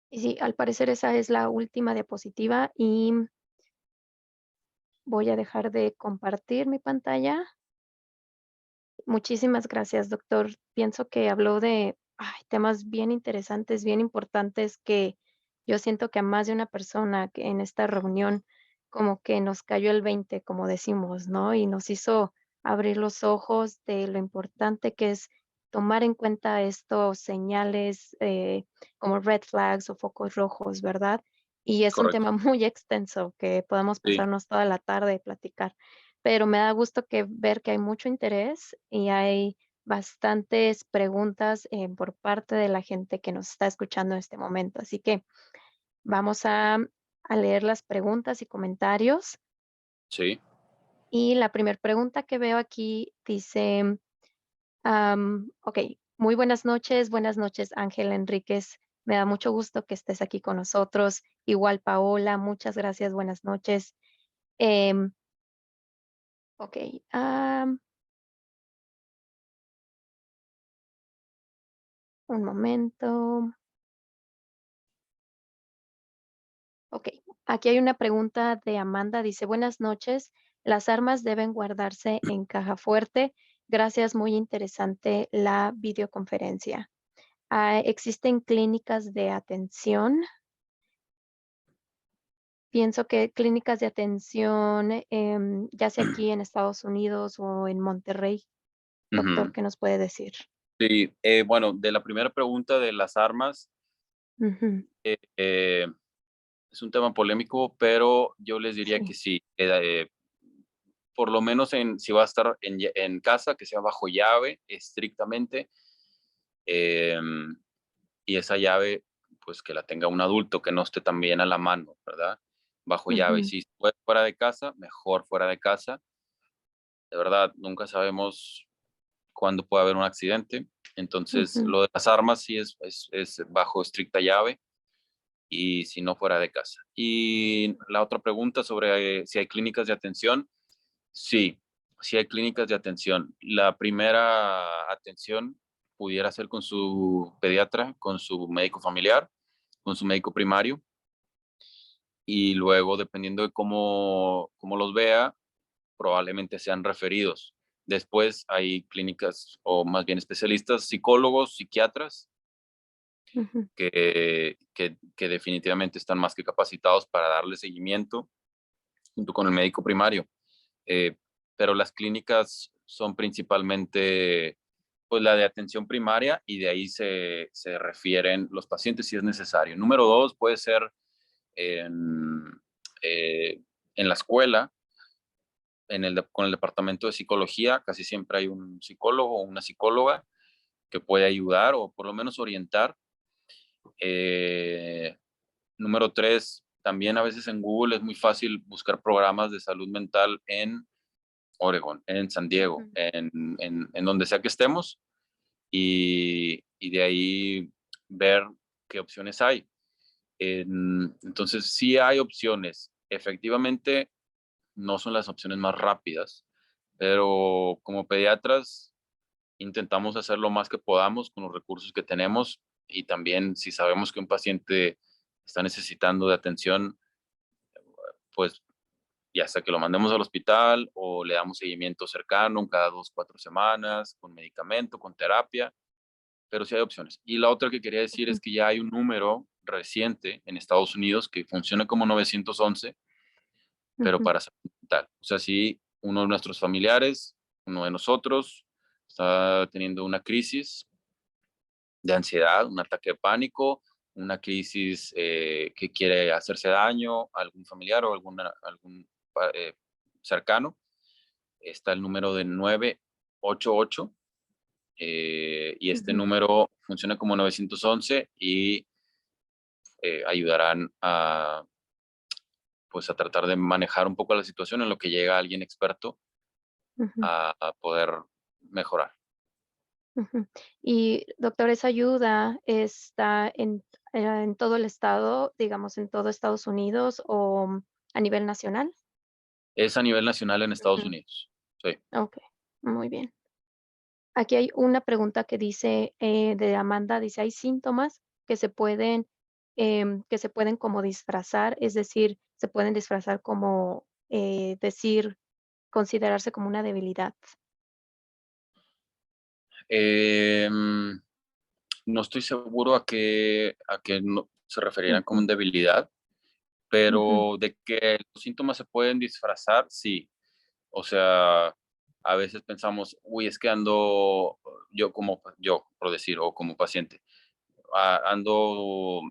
Y sí, al parecer esa es la última diapositiva y voy a dejar de compartir mi pantalla. Muchísimas gracias, doctor. Pienso que habló de temas bien interesantes, bien importantes que yo siento que a más de una persona que en esta reunión como que nos cayó el 20, como decimos, ¿no? Y nos hizo abrir los ojos de lo importante que es tomar en cuenta estos señales como red flags o focos rojos, ¿verdad? Y es un Correcto. tema muy extenso que podemos Sí. pasarnos toda la tarde platicar, pero me da gusto ver que hay mucho interés y hay bastantes preguntas, por parte de la gente que nos está escuchando en este momento. Así que vamos a leer las preguntas y comentarios. Sí. Y la primera pregunta que veo aquí dice, ok, muy buenas noches, Ángel Enríquez. Me da mucho gusto que estés aquí con nosotros. Igual, Paola, muchas gracias, buenas noches. Em, ok, un momento. Ok, aquí hay una pregunta de Amanda. Dice, buenas noches. Las armas deben guardarse en caja fuerte. Gracias, muy interesante la videoconferencia. ¿Existen clínicas de atención? Pienso que clínicas de atención, ya sea aquí en Estados Unidos o en Monterrey. Doctor, Ujú. ¿qué nos puede decir? Sí, bueno, de la primera pregunta de las armas, Ujú, eh, es un tema polémico, pero yo les diría que sí. sí, por lo menos si va a estar en casa, que sea bajo llave estrictamente, em, y esa llave, pues que la tenga un adulto, que no esté también a la mano, ¿verdad? Bajo llave. Ujú, Si fue fuera de casa, mejor fuera de casa. De verdad, nunca sabemos cuándo puede haber un accidente. Entonces, ujú, lo de las armas sí es bajo estricta llave y si no fuera de casa. Y la otra pregunta sobre si hay clínicas de atención, sí, sí hay clínicas de atención. La primera atención pudiera ser con su pediatra, con su médico familiar, con su médico primario y luego, dependiendo de cómo los vea, probablemente sean referidos. Después hay clínicas o más bien especialistas, psicólogos, psiquiatras, ujú, que definitivamente están más que capacitados para darle seguimiento junto con el médico primario. Eh, pero las clínicas son principalmente pues la de atención primaria y de ahí se refieren los pacientes si es necesario. Número 2 puede ser en, eh, En la escuela, con el departamento de psicología, casi siempre hay un psicólogo o una psicóloga que puede ayudar o por lo menos orientar. Eh, Número 3, también a veces en Google es muy fácil buscar programas de salud mental en Oregon, en San Diego, Ujú, en donde sea que estemos y de ahí ver qué opciones hay. Entonces, sí hay opciones. Efectivamente, no son las opciones más rápidas, pero como pediatras intentamos hacer lo más que podamos con los recursos que tenemos y también si sabemos que un paciente está necesitando de atención, pues ya sea que lo mandemos al hospital o le damos seguimiento cercano cada 2, 4 semanas, con medicamento, con terapia, pero sí hay opciones. Y la otra que quería decir ujú, es que ya hay un número reciente en Estados Unidos que funciona como 911, pero ujú, para salud mental. O sea, si uno de nuestros familiares, uno de nosotros, está teniendo una crisis de ansiedad, un ataque de pánico, una crisis que quiere hacerse daño a algún familiar o algún cercano, está el número de 988 y este ujú. número funciona como 911 y ayudarán a, pues, a tratar de manejar un poco la situación en lo que llega alguien experto Ujú, a poder mejorar. ujú. Y doctor, ¿esa ayuda está en todo el estado, digamos, en todo Estados Unidos o a nivel nacional? Es a nivel nacional en Estados Ujú. Unidos. Sí. Ok, muy bien. Aquí hay una pregunta que dice, de Amanda, dice, ¿hay síntomas que se pueden como disfrazar? Es decir, se pueden disfrazar como decir, considerarse como una debilidad. Em, no estoy seguro a qué no se referirán como Ujú, en debilidad, ujú, pero de que los síntomas se pueden disfrazar, sí. O sea, a veces pensamos, uy, es que ando, yo, por decir, o como paciente, ando,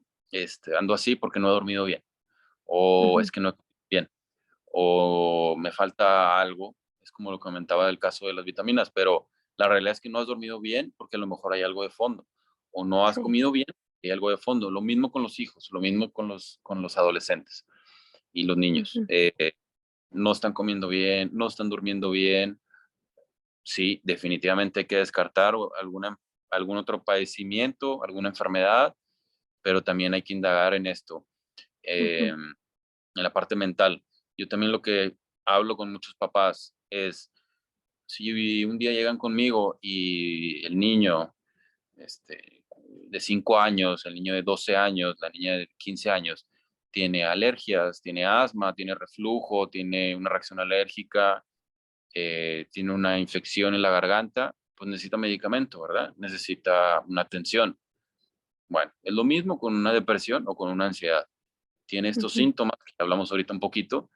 ando así porque no he dormido bien, o ujú, es que no he comido bien, o me falta algo. Es como lo comentaba del caso de las vitaminas, pero la realidad es que no has dormido bien porque a lo mejor hay algo de fondo, o no has sí. comido bien y hay algo de fondo. Lo mismo con los hijos, lo mismo con los adolescentes y los niños. Ujú, No están comiendo bien, no están durmiendo bien. Sí, definitivamente hay que descartar algún otro padecimiento, alguna enfermedad, pero también hay que indagar en esto, ujú, en la parte mental. Yo también lo que hablo con muchos papás es, si un día llegan conmigo y el niño de 5 años, el niño de 12 años, la niña de 15 años, tiene alergias, tiene asma, tiene reflujo, tiene una reacción alérgica, tiene una infección en la garganta, pues necesita medicamento, ¿verdad? Necesita una atención. Bueno, es lo mismo con una depresión o con una ansiedad. Tiene estos ujú, síntomas que hablamos ahorita un poquito,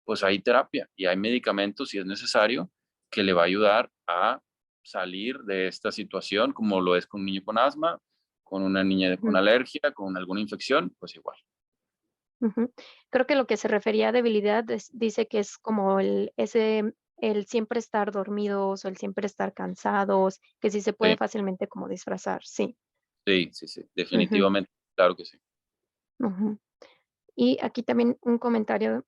pues hay terapia y hay medicamentos si es necesario que le va a ayudar a salir de esta situación, como lo es con un niño con asma, con una niña con ujú, alergia, con alguna infección, pues igual. ujú. Creo que lo que se refería a debilidad dice que es como el siempre estar dormidos o el siempre estar cansados, que sí se puede Sí, fácilmente como disfrazar, sí. sí, sí, sí, Ujú, definitivamente, claro que sí. ujú. Y aquí también un comentario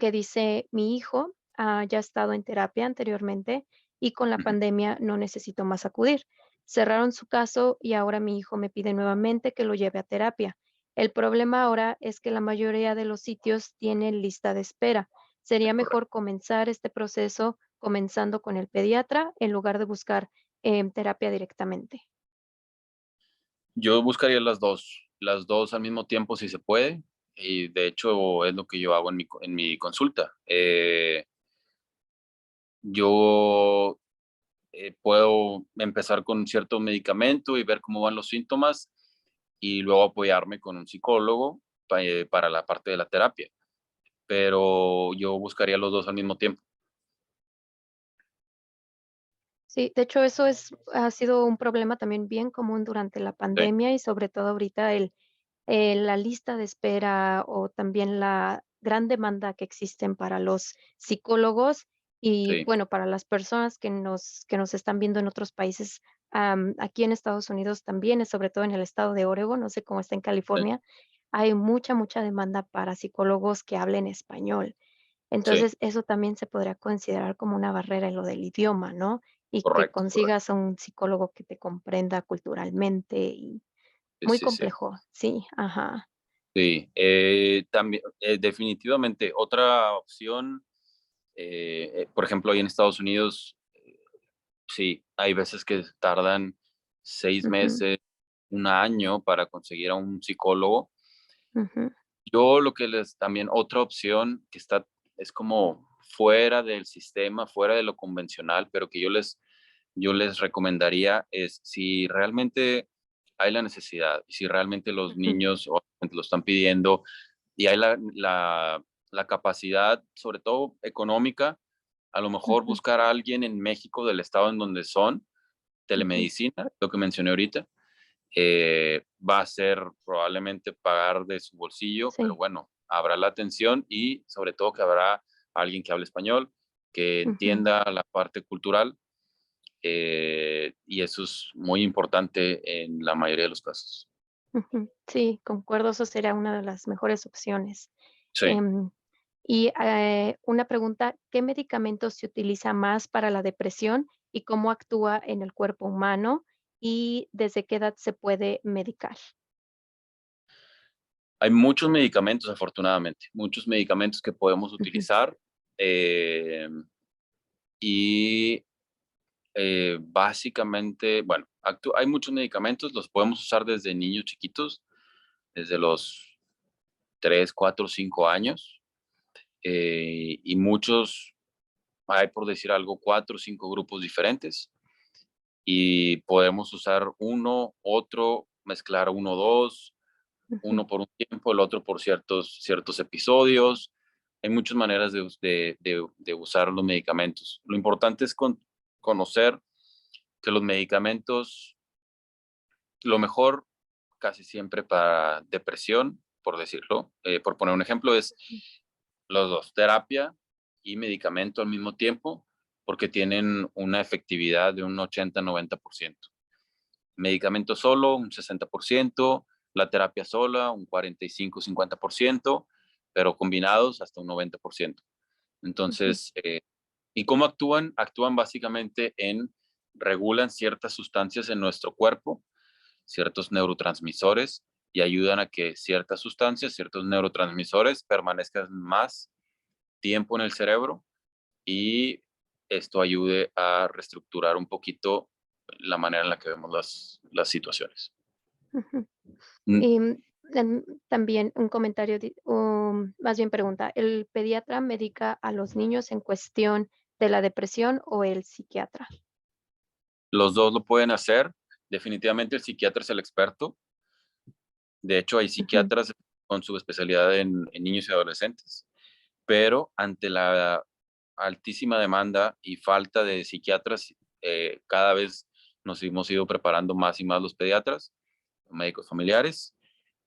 que dice, mi hijo ya ha estado en terapia anteriormente y con la Ujú. pandemia no necesito más acudir. Cerraron su caso y ahora mi hijo me pide nuevamente que lo lleve a terapia. El problema ahora es que la mayoría de los sitios tienen lista de espera. Sería Es correcto. mejor comenzar este proceso comenzando con el pediatra en lugar de buscar terapia directamente. Yo buscaría las 2 al mismo tiempo si se puede, y de hecho es lo que yo hago en mi consulta. Yo puedo empezar con cierto medicamento y ver cómo van los síntomas y luego apoyarme con un psicólogo para la parte de la terapia, pero yo buscaría los 2 al mismo tiempo. Sí, de hecho, ha sido un problema también bien común durante la Sí, pandemia y sobre todo ahorita la lista de espera o también gran demanda que existen para los psicólogos y, Sí, bueno, para las personas que nos están viendo en otros países, aquí en Estados Unidos también, sobre todo en el estado de Oregon, no sé cómo está en sí, California, hay mucha, mucha demanda para psicólogos que hablen español. sí, Entonces, eso también se podría considerar como una barrera en lo del idioma, ¿no? Y que correcto, correcto. consigas a un psicólogo que te comprenda culturalmente y Sí, muy sí, sí. complejo. Sí, ajá. Sí, también, definitivamente, otra opción, por ejemplo, ahí en Estados Unidos, sí, hay veces que tardan 6 Ujú, meses, un año para conseguir a un psicólogo. ujú, Yo lo que les también otra opción que está es como fuera del sistema, fuera de lo convencional, pero que yo les recomendaría es si realmente hay la necesidad, y si realmente los ujú, niños obviamente lo están pidiendo y hay la capacidad, sobre todo económica, a lo mejor ujú, buscar a alguien en México del estado en donde son, ujú. telemedicina, lo que mencioné ahorita, va a ser probablemente pagar de su bolsillo, pero Sí, bueno, habrá la atención y sobre todo que habrá alguien que hable español, que ujú, entienda la parte cultural, y eso es muy importante en la mayoría de los casos. ujú. Sí, concuerdo, eso sería una de las mejores opciones. Sí. Em, y, una pregunta, ¿qué medicamento se utiliza más para la depresión y cómo actúa en el cuerpo humano? ¿Y desde qué edad se puede medicar? Hay muchos medicamentos, afortunadamente, muchos medicamentos que podemos Ujú, utilizar, y básicamente, bueno, hay muchos medicamentos, los podemos usar desde niños chiquitos, desde los 3, 4, 5 años, y muchos, hay por decir algo, 4 o 5 grupos diferentes, y podemos usar uno, otro, mezclar uno, dos, ujú, uno por un tiempo, el otro por ciertos episodios. Hay muchas maneras de usar los medicamentos. Lo importante es conocer que los medicamentos, lo mejor casi siempre para depresión, por decirlo, por poner un ejemplo, es los dos, terapia y medicamento al mismo tiempo, porque tienen una efectividad de un 80-90%. Medicamento solo, un 60%, la terapia sola, un 45-50%, pero combinados hasta un 90%. ujú, Entonces, ¿y cómo actúan? Actúan básicamente regulan ciertas sustancias en nuestro cuerpo, ciertos neurotransmisores, y ayudan a que ciertas sustancias, ciertos neurotransmisores permanezcan más tiempo en el cerebro y esto ayude a reestructurar un poquito la manera en la que vemos las situaciones. ujú. Mm, Y, también un comentario, más bien pregunta, ¿el pediatra medica a los niños en cuestión de la depresión o el psiquiatra? Los dos lo pueden hacer. Definitivamente el psiquiatra es el experto. De hecho, hay Ujú, psiquiatras con su especialidad en niños y adolescentes, pero ante la altísima demanda y falta de psiquiatras, cada vez nos hemos ido preparando más y más los pediatras, médicos familiares,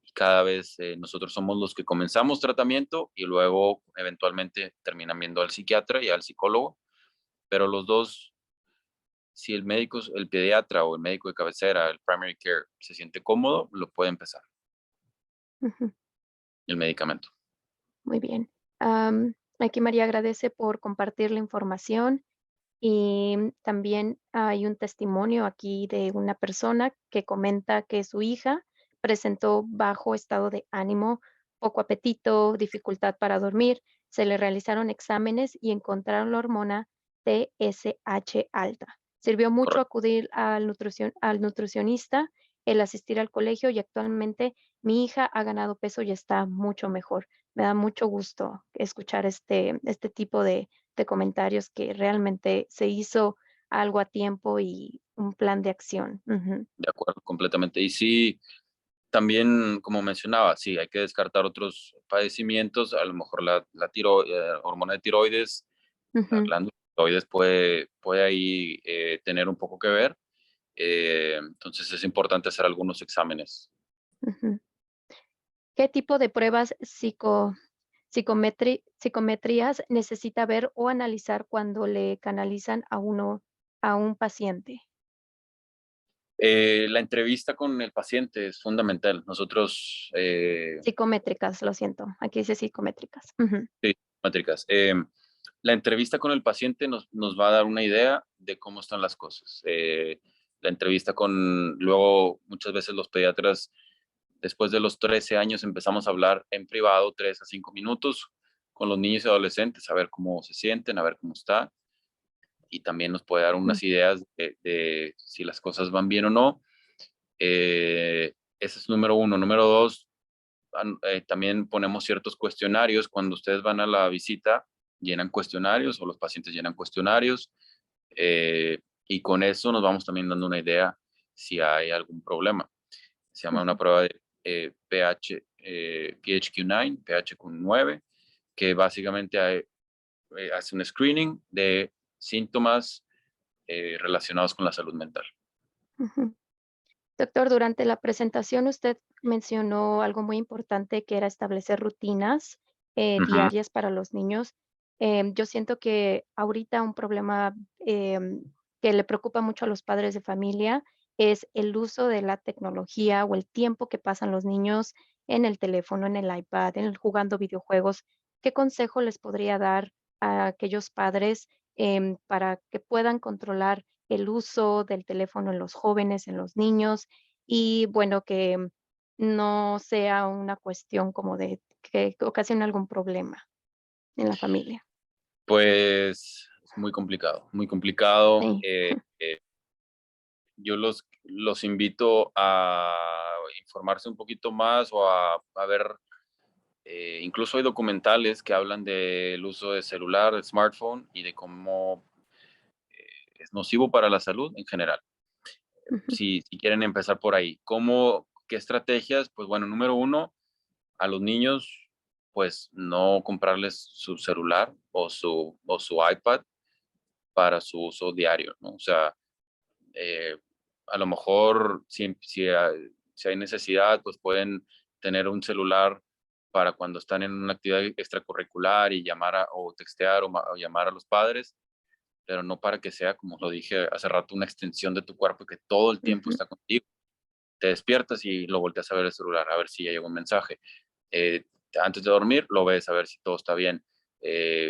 y cada vez nosotros somos los que comenzamos tratamiento y luego eventualmente terminan viendo al psiquiatra y al psicólogo, pero los dos, si el pediatra o el médico de cabecera, el primary care, se siente cómodo, lo puede empezar ujú. el medicamento. Muy bien. Aquí María agradece por compartir la información y también hay un testimonio aquí de una persona que comenta que su hija presentó bajo estado de ánimo, poco apetito, dificultad para dormir. Se le realizaron exámenes y encontraron la hormona TSH alta. Sirvió mucho Correcto. acudir al nutricionista, el asistir al colegio y actualmente mi hija ha ganado peso y está mucho mejor. Me da mucho gusto escuchar este tipo de comentarios que realmente se hizo algo a tiempo y un plan de acción. Ujú, De acuerdo, completamente. Y sí, también, como mencionaba, sí, hay que descartar otros padecimientos, a lo mejor la hormona de tiroides, la ujú, glándula de tiroides puede ahí tener un poco que ver. Entonces es importante hacer algunos exámenes. ujú. ¿Qué tipo de pruebas psicometrías necesita ver o analizar cuando le canalizan a un paciente? La entrevista con el paciente es fundamental. Nosotros, Psicométricas, lo siento, aquí dice psicométricas. Ujú, sí, métricas. La entrevista con el paciente nos va a dar una idea de cómo están las cosas. La entrevista luego muchas veces los pediatras, después de los 13 años, empezamos a hablar en privado 3 a 5 minutos con los niños y adolescentes, a ver cómo se sienten, a ver cómo está, y también nos puede dar mm, unas ideas de si las cosas van bien o no. Ese es número uno. Número dos, también ponemos ciertos cuestionarios. Cuando ustedes van a la visita, llenan cuestionarios o los pacientes llenan cuestionarios, y con eso nos vamos también dando una idea si hay algún problema. Se llama una ujú, prueba de PHQ-9, PHQ-9, que básicamente hace un screening de síntomas relacionados con la salud mental. ujú. Doctor, durante la presentación usted mencionó algo muy importante que era establecer rutinas Ujú. diarias para los niños. Yo siento que ahorita un problema que le preocupa mucho a los padres de familia es el uso de la tecnología o el tiempo que pasan los niños en el teléfono, en el iPad, jugando videojuegos. ¿Qué consejo les podría dar a aquellos padres para que puedan controlar el uso del teléfono en los jóvenes, en los niños, y bueno, que no sea una cuestión como de que ocasione algún problema en la familia? Pues es muy complicado, muy complicado. Sí. Yo los invito a informarse un poquito más o a ver, incluso hay documentales que hablan del uso de celular, de smartphone y de cómo es nocivo para la salud en general. Ujú, Si quieren empezar por ahí, qué estrategias? Pues bueno, número uno, a los niños, pues no comprarles su celular o su iPad para su uso diario, ¿no? O sea, eh, a lo mejor si hay necesidad, pues pueden tener un celular para cuando están en una actividad extracurricular y o textear o llamar a los padres, pero no para que sea, como lo dije hace rato, una extensión de tu cuerpo que todo el tiempo ujú, está contigo. Te despiertas y lo volteas a ver el celular, a ver si ya llegó un mensaje. Eh, Antes de dormir, lo ves a ver si todo está bien.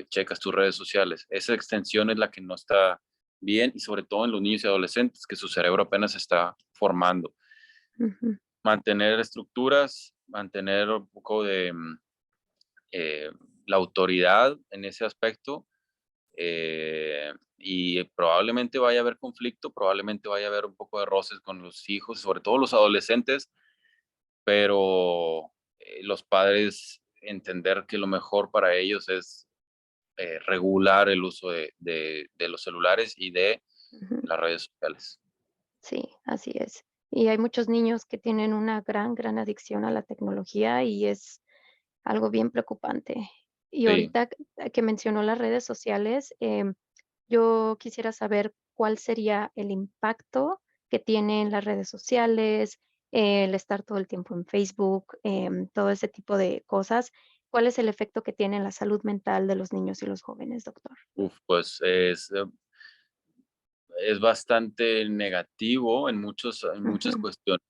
Checas tus redes sociales. Esa extensión es la que no está bien, y sobre todo en los niños y adolescentes, que su cerebro apenas se está formando. ujú. Mantener estructuras, mantener un poco de eh, la autoridad en ese aspecto, y probablemente vaya a haber conflicto, probablemente vaya a haber un poco de roces con los hijos, sobre todo los adolescentes, pero los padres entender que lo mejor para ellos es regular el uso de los celulares y de Ujú. las redes sociales. Sí, así es. Y hay muchos niños que tienen una gran adicción a la tecnología y es algo bien preocupante. Y Sí, ahorita que mencionó las redes sociales, yo quisiera saber cuál sería el impacto que tienen las redes sociales, el estar todo el tiempo en Facebook, todo ese tipo de cosas. ¿Cuál es el efecto que tiene en la salud mental de los niños y los jóvenes, doctor? pues es bastante negativo en muchas Ujú, cuestiones.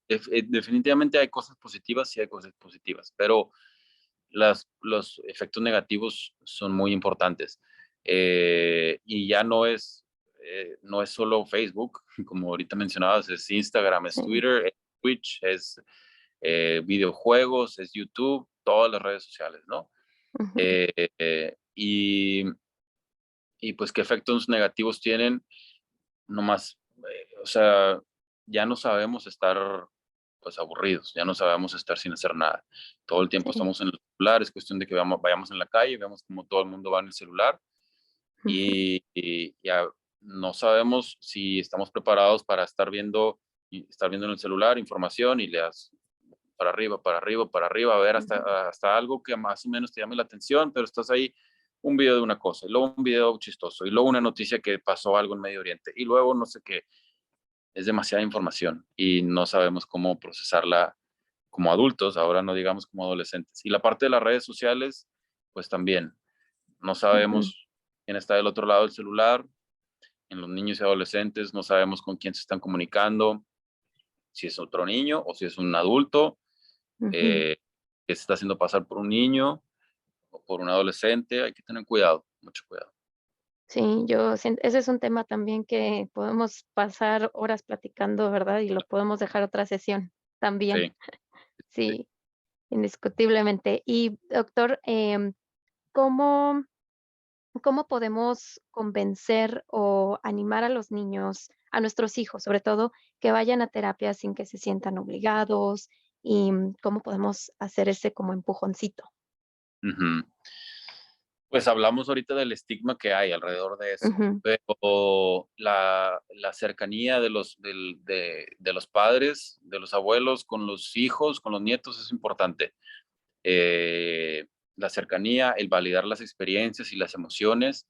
Definitivamente hay cosas positivas y hay cosas positivas, pero los efectos negativos son muy importantes. Y ya no es solo Facebook, como ahorita mencionabas, es Instagram, es sí, Twitter, es Twitch, es videojuegos, es YouTube, todas las redes sociales, ¿no? ujú, Eh, eh, y, y pues qué efectos negativos tienen, nomás, o sea, ya no sabemos estar pues aburridos, ya no sabemos estar sin hacer nada. Todo el tiempo sí, estamos en el celular, es cuestión de que vayamos en la calle, veamos como todo el mundo va en el celular, ujú, y ya no sabemos si estamos preparados para estar viendo en el celular información y le das para arriba, para arriba, para arriba, a ver ujú, hasta algo que más o menos te llame la atención, pero estás ahí un video de una cosa, y luego un video chistoso, y luego una noticia que pasó algo en Medio Oriente, y luego no sé qué. Es demasiada información y no sabemos cómo procesarla como adultos, ahora no digamos como adolescentes. Y la parte de las redes sociales, pues también no Ujú, sabemos quién está del otro lado del celular. En los niños y adolescentes no sabemos con quién se están comunicando, si es otro niño o si es un adulto ujú. eh, que se está haciendo pasar por un niño o por un adolescente. Hay que tener cuidado, mucho cuidado. Sí, ese es un tema también que podemos pasar horas platicando, ¿verdad? Y lo podemos dejar otra sesión también. Sí, sí. Sí, indiscutiblemente. Y doctor, ¿cómo cómo podemos convencer o animar a los niños, a nuestros hijos, sobre todo, que vayan a terapia sin que se sientan obligados? Y, ¿cómo podemos hacer ese como empujoncito? Ujú. Pues hablamos ahorita del estigma que hay alrededor de eso, Ujú, pero la cercanía de los padres, de los abuelos con los hijos, con los nietos es importante. Eh, la cercanía, el validar las experiencias y las emociones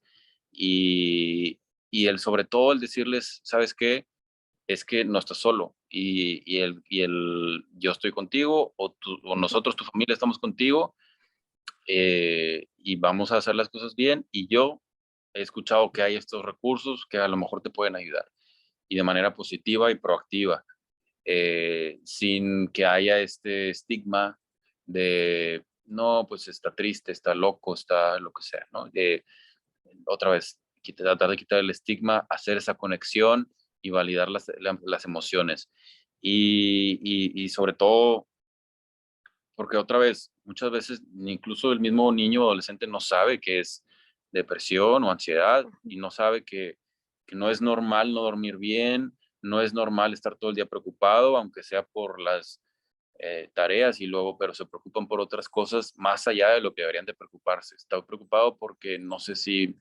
y, sobre todo el decirles, ¿sabes qué? Es que no estás solo y el yo estoy contigo o ujú, nosotros, tu familia, estamos contigo y vamos a hacer las cosas bien. Y yo he escuchado que hay estos recursos que a lo mejor te pueden ayudar y de manera positiva y proactiva, sin que haya este estigma de, no, pues está triste, está loco, está lo que sea, ¿no? Otra vez, tratar de quitar el estigma, hacer esa conexión y validar las emociones. Y sobre todo, porque otra vez, muchas veces incluso el mismo niño o adolescente no sabe qué es depresión o ansiedad ujú, y no sabe que no es normal no dormir bien, no es normal estar todo el día preocupado, aunque sea por las tareas y luego, pero se preocupan por otras cosas más allá de lo que deberían de preocuparse. Está preocupado porque no sé si,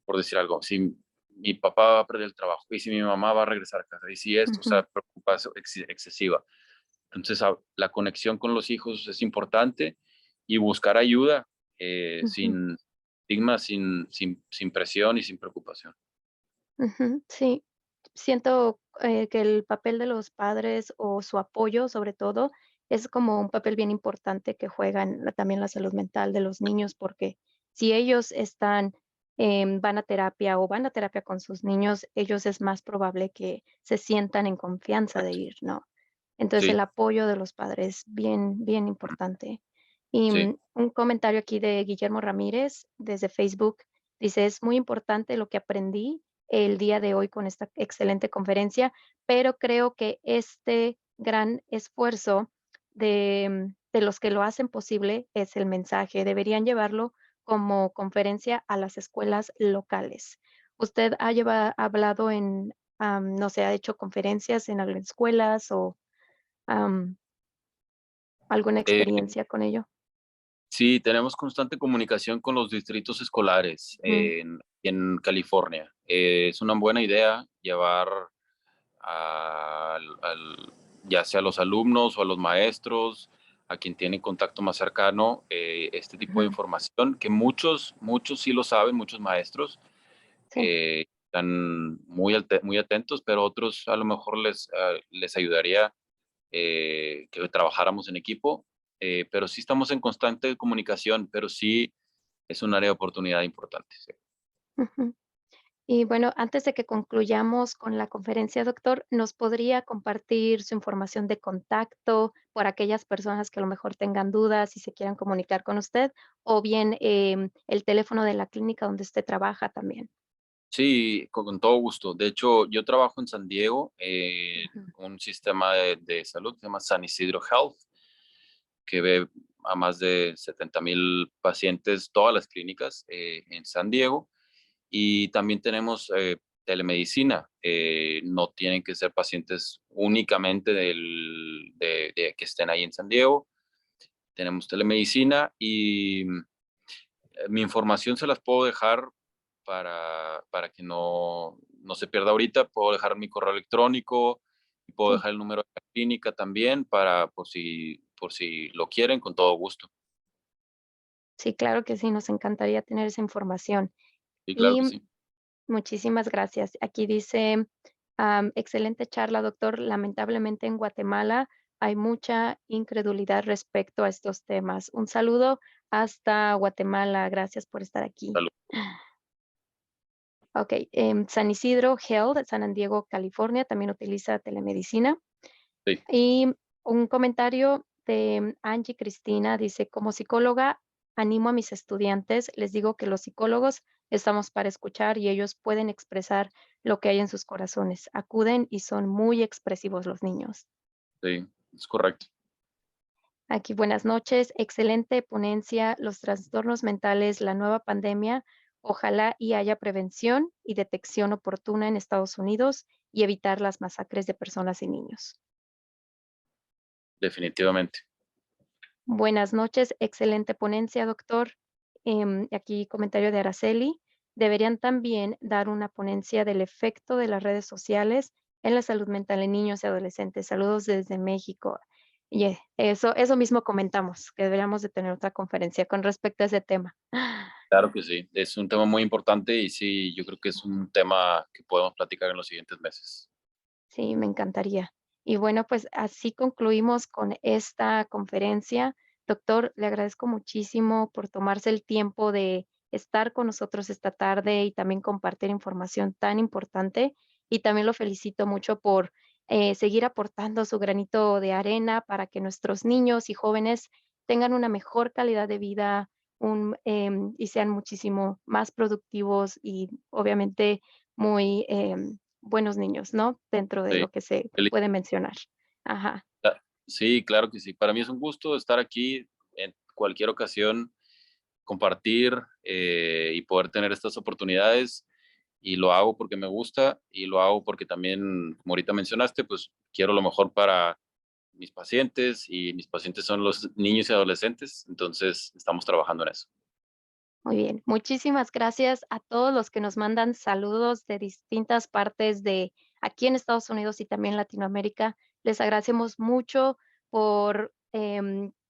por decir algo, si mi papá va a perder el trabajo y si mi mamá va a regresar a casa y si esto, o ujú, sea, preocupación excesiva. Entonces, la conexión con los hijos es importante y buscar ayuda ujú, sin estigma, sin presión y sin preocupación. ujú. Sí, siento, que el papel de los padres o su apoyo, sobre todo, es como un papel bien importante que juegan también la salud mental de los niños, porque si ellos están, van a terapia con sus niños, ellos es más probable que se sientan en confianza de Correcto. ir, ¿no? Entonces, el Sí, apoyo de los padres, bien, bien importante. Y sí. un comentario aquí de Guillermo Ramírez desde Facebook dice: "Es muy importante lo que aprendí el día de hoy con esta excelente conferencia, pero creo que este gran esfuerzo de los que lo hacen posible es el mensaje. Deberían llevarlo como conferencia a las escuelas locales". ¿Usted ha hablado en, no sé, ha hecho conferencias en algunas escuelas o am, alguna Eh, experiencia con ello? sí, tenemos constante comunicación con los distritos escolares Ujú, en California. Es una buena idea llevar ya sea a los alumnos o a los maestros, a quien tiene contacto más cercano, este tipo de ujú, información, que muchos sí lo saben, muchos maestros, sí, están muy atentos, pero otros a lo mejor les ayudaría que trabajáramos en equipo, pero sí estamos en constante comunicación, pero sí es un área de oportunidad importante. Sí. ujú. Y bueno, antes de que concluyamos con la conferencia, doctor, ¿nos podría compartir su información de contacto por aquellas personas que a lo mejor tengan dudas y se quieran comunicar con usted? O bien, el teléfono de la clínica donde usted trabaja también. Sí, con todo gusto. De hecho, yo trabajo en San Diego, Ujú, en un sistema de salud que se llama San Isidro Health, que ve a más de 70,000 pacientes, todas las clínicas en San Diego. Y también tenemos telemedicina. No tienen que ser pacientes únicamente de que estén ahí en San Diego. Tenemos telemedicina y mi información se las puedo dejar para que no se pierda ahorita. Puedo dejar mi correo electrónico y puedo sí, dejar el número de la clínica también para por si lo quieren, con todo gusto. sí, claro que sí, nos encantaría tener esa información. Sí, claro Y que sí. muchísimas gracias. Aquí dice, excelente charla, doctor. Lamentablemente en Guatemala hay mucha incredulidad respecto a estos temas. Un saludo hasta Guatemala. Gracias por estar aquí. Salud. Ok, San Isidro Health, San Diego, California, también utiliza telemedicina. Sí, Y un comentario de Angie Cristina dice, como psicóloga, animo a mis estudiantes, les digo que los psicólogos estamos para escuchar y ellos pueden expresar lo que hay en sus corazones. Acuden y son muy expresivos los niños. sí, es correcto. Aquí, buenas noches. Excelente ponencia. Los trastornos mentales, la nueva pandemia. Ojalá y haya prevención y detección oportuna en Estados Unidos y evitar las masacres de personas y niños. Definitivamente. Buenas noches. Excelente ponencia, doctor. Aquí comentario de Araceli. Deberían también dar una ponencia del efecto de las redes sociales en la salud mental en niños y adolescentes. Saludos desde México. Y eso mismo comentamos, que deberíamos de tener otra conferencia con respecto a ese tema. Claro que sí, es un tema muy importante y sí, yo creo que es un tema que podemos platicar en los siguientes meses. Sí, me encantaría. Y bueno, pues así concluimos con esta conferencia. Doctor, le agradezco muchísimo por tomarse el tiempo de estar con nosotros esta tarde y también compartir información tan importante. Y también lo felicito mucho por seguir aportando su granito de arena para que nuestros niños y jóvenes tengan una mejor calidad de vida y sean muchísimo más productivos y obviamente muy buenos niños, ¿no? Dentro de Sí, lo que se feliz- puede mencionar. Ajá, sí, claro que sí. Para mí es un gusto estar aquí en cualquier ocasión, compartir y poder tener estas oportunidades. Y lo hago porque me gusta y lo hago porque también, como ahorita mencionaste, pues quiero lo mejor para mis pacientes y mis pacientes son los niños y adolescentes. Entonces, estamos trabajando en eso. muy bien. Muchísimas gracias a todos los que nos mandan saludos de distintas partes de aquí en Estados Unidos y también Latinoamérica. Les agradecemos mucho por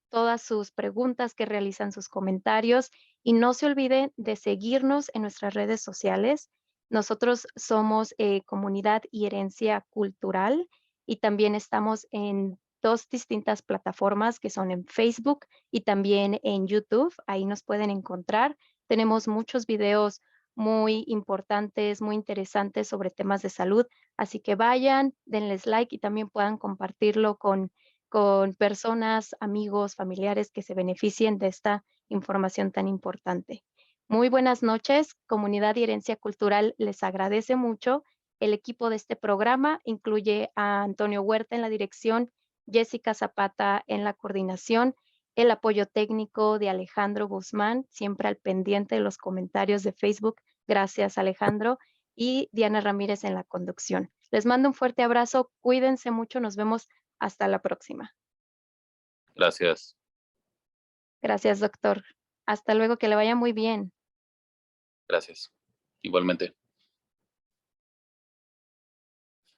todas sus preguntas que realizan, sus comentarios y no se olviden de seguirnos en nuestras redes sociales. Nosotros somos Comunidad y Herencia Cultural y también estamos en dos distintas plataformas que son en Facebook y también en YouTube. Ahí nos pueden encontrar. Tenemos muchos videos muy importantes, muy interesantes sobre temas de salud, así que vayan, denles like y también puedan compartirlo con personas, amigos, familiares que se beneficien de esta información tan importante. Muy buenas noches, Comunidad y Herencia Cultural les agradece mucho. El equipo de este programa incluye a Antonio Huerta en la dirección, Jessica Zapata en la coordinación, el apoyo técnico de Alejandro Guzmán, siempre al pendiente de los comentarios de Facebook. Gracias, Alejandro. Y Diana Ramírez en la conducción. Les mando un fuerte abrazo. Cuídense mucho. Nos vemos hasta la próxima. Gracias. Gracias, doctor. Hasta luego. Que le vaya muy bien. Gracias. Igualmente.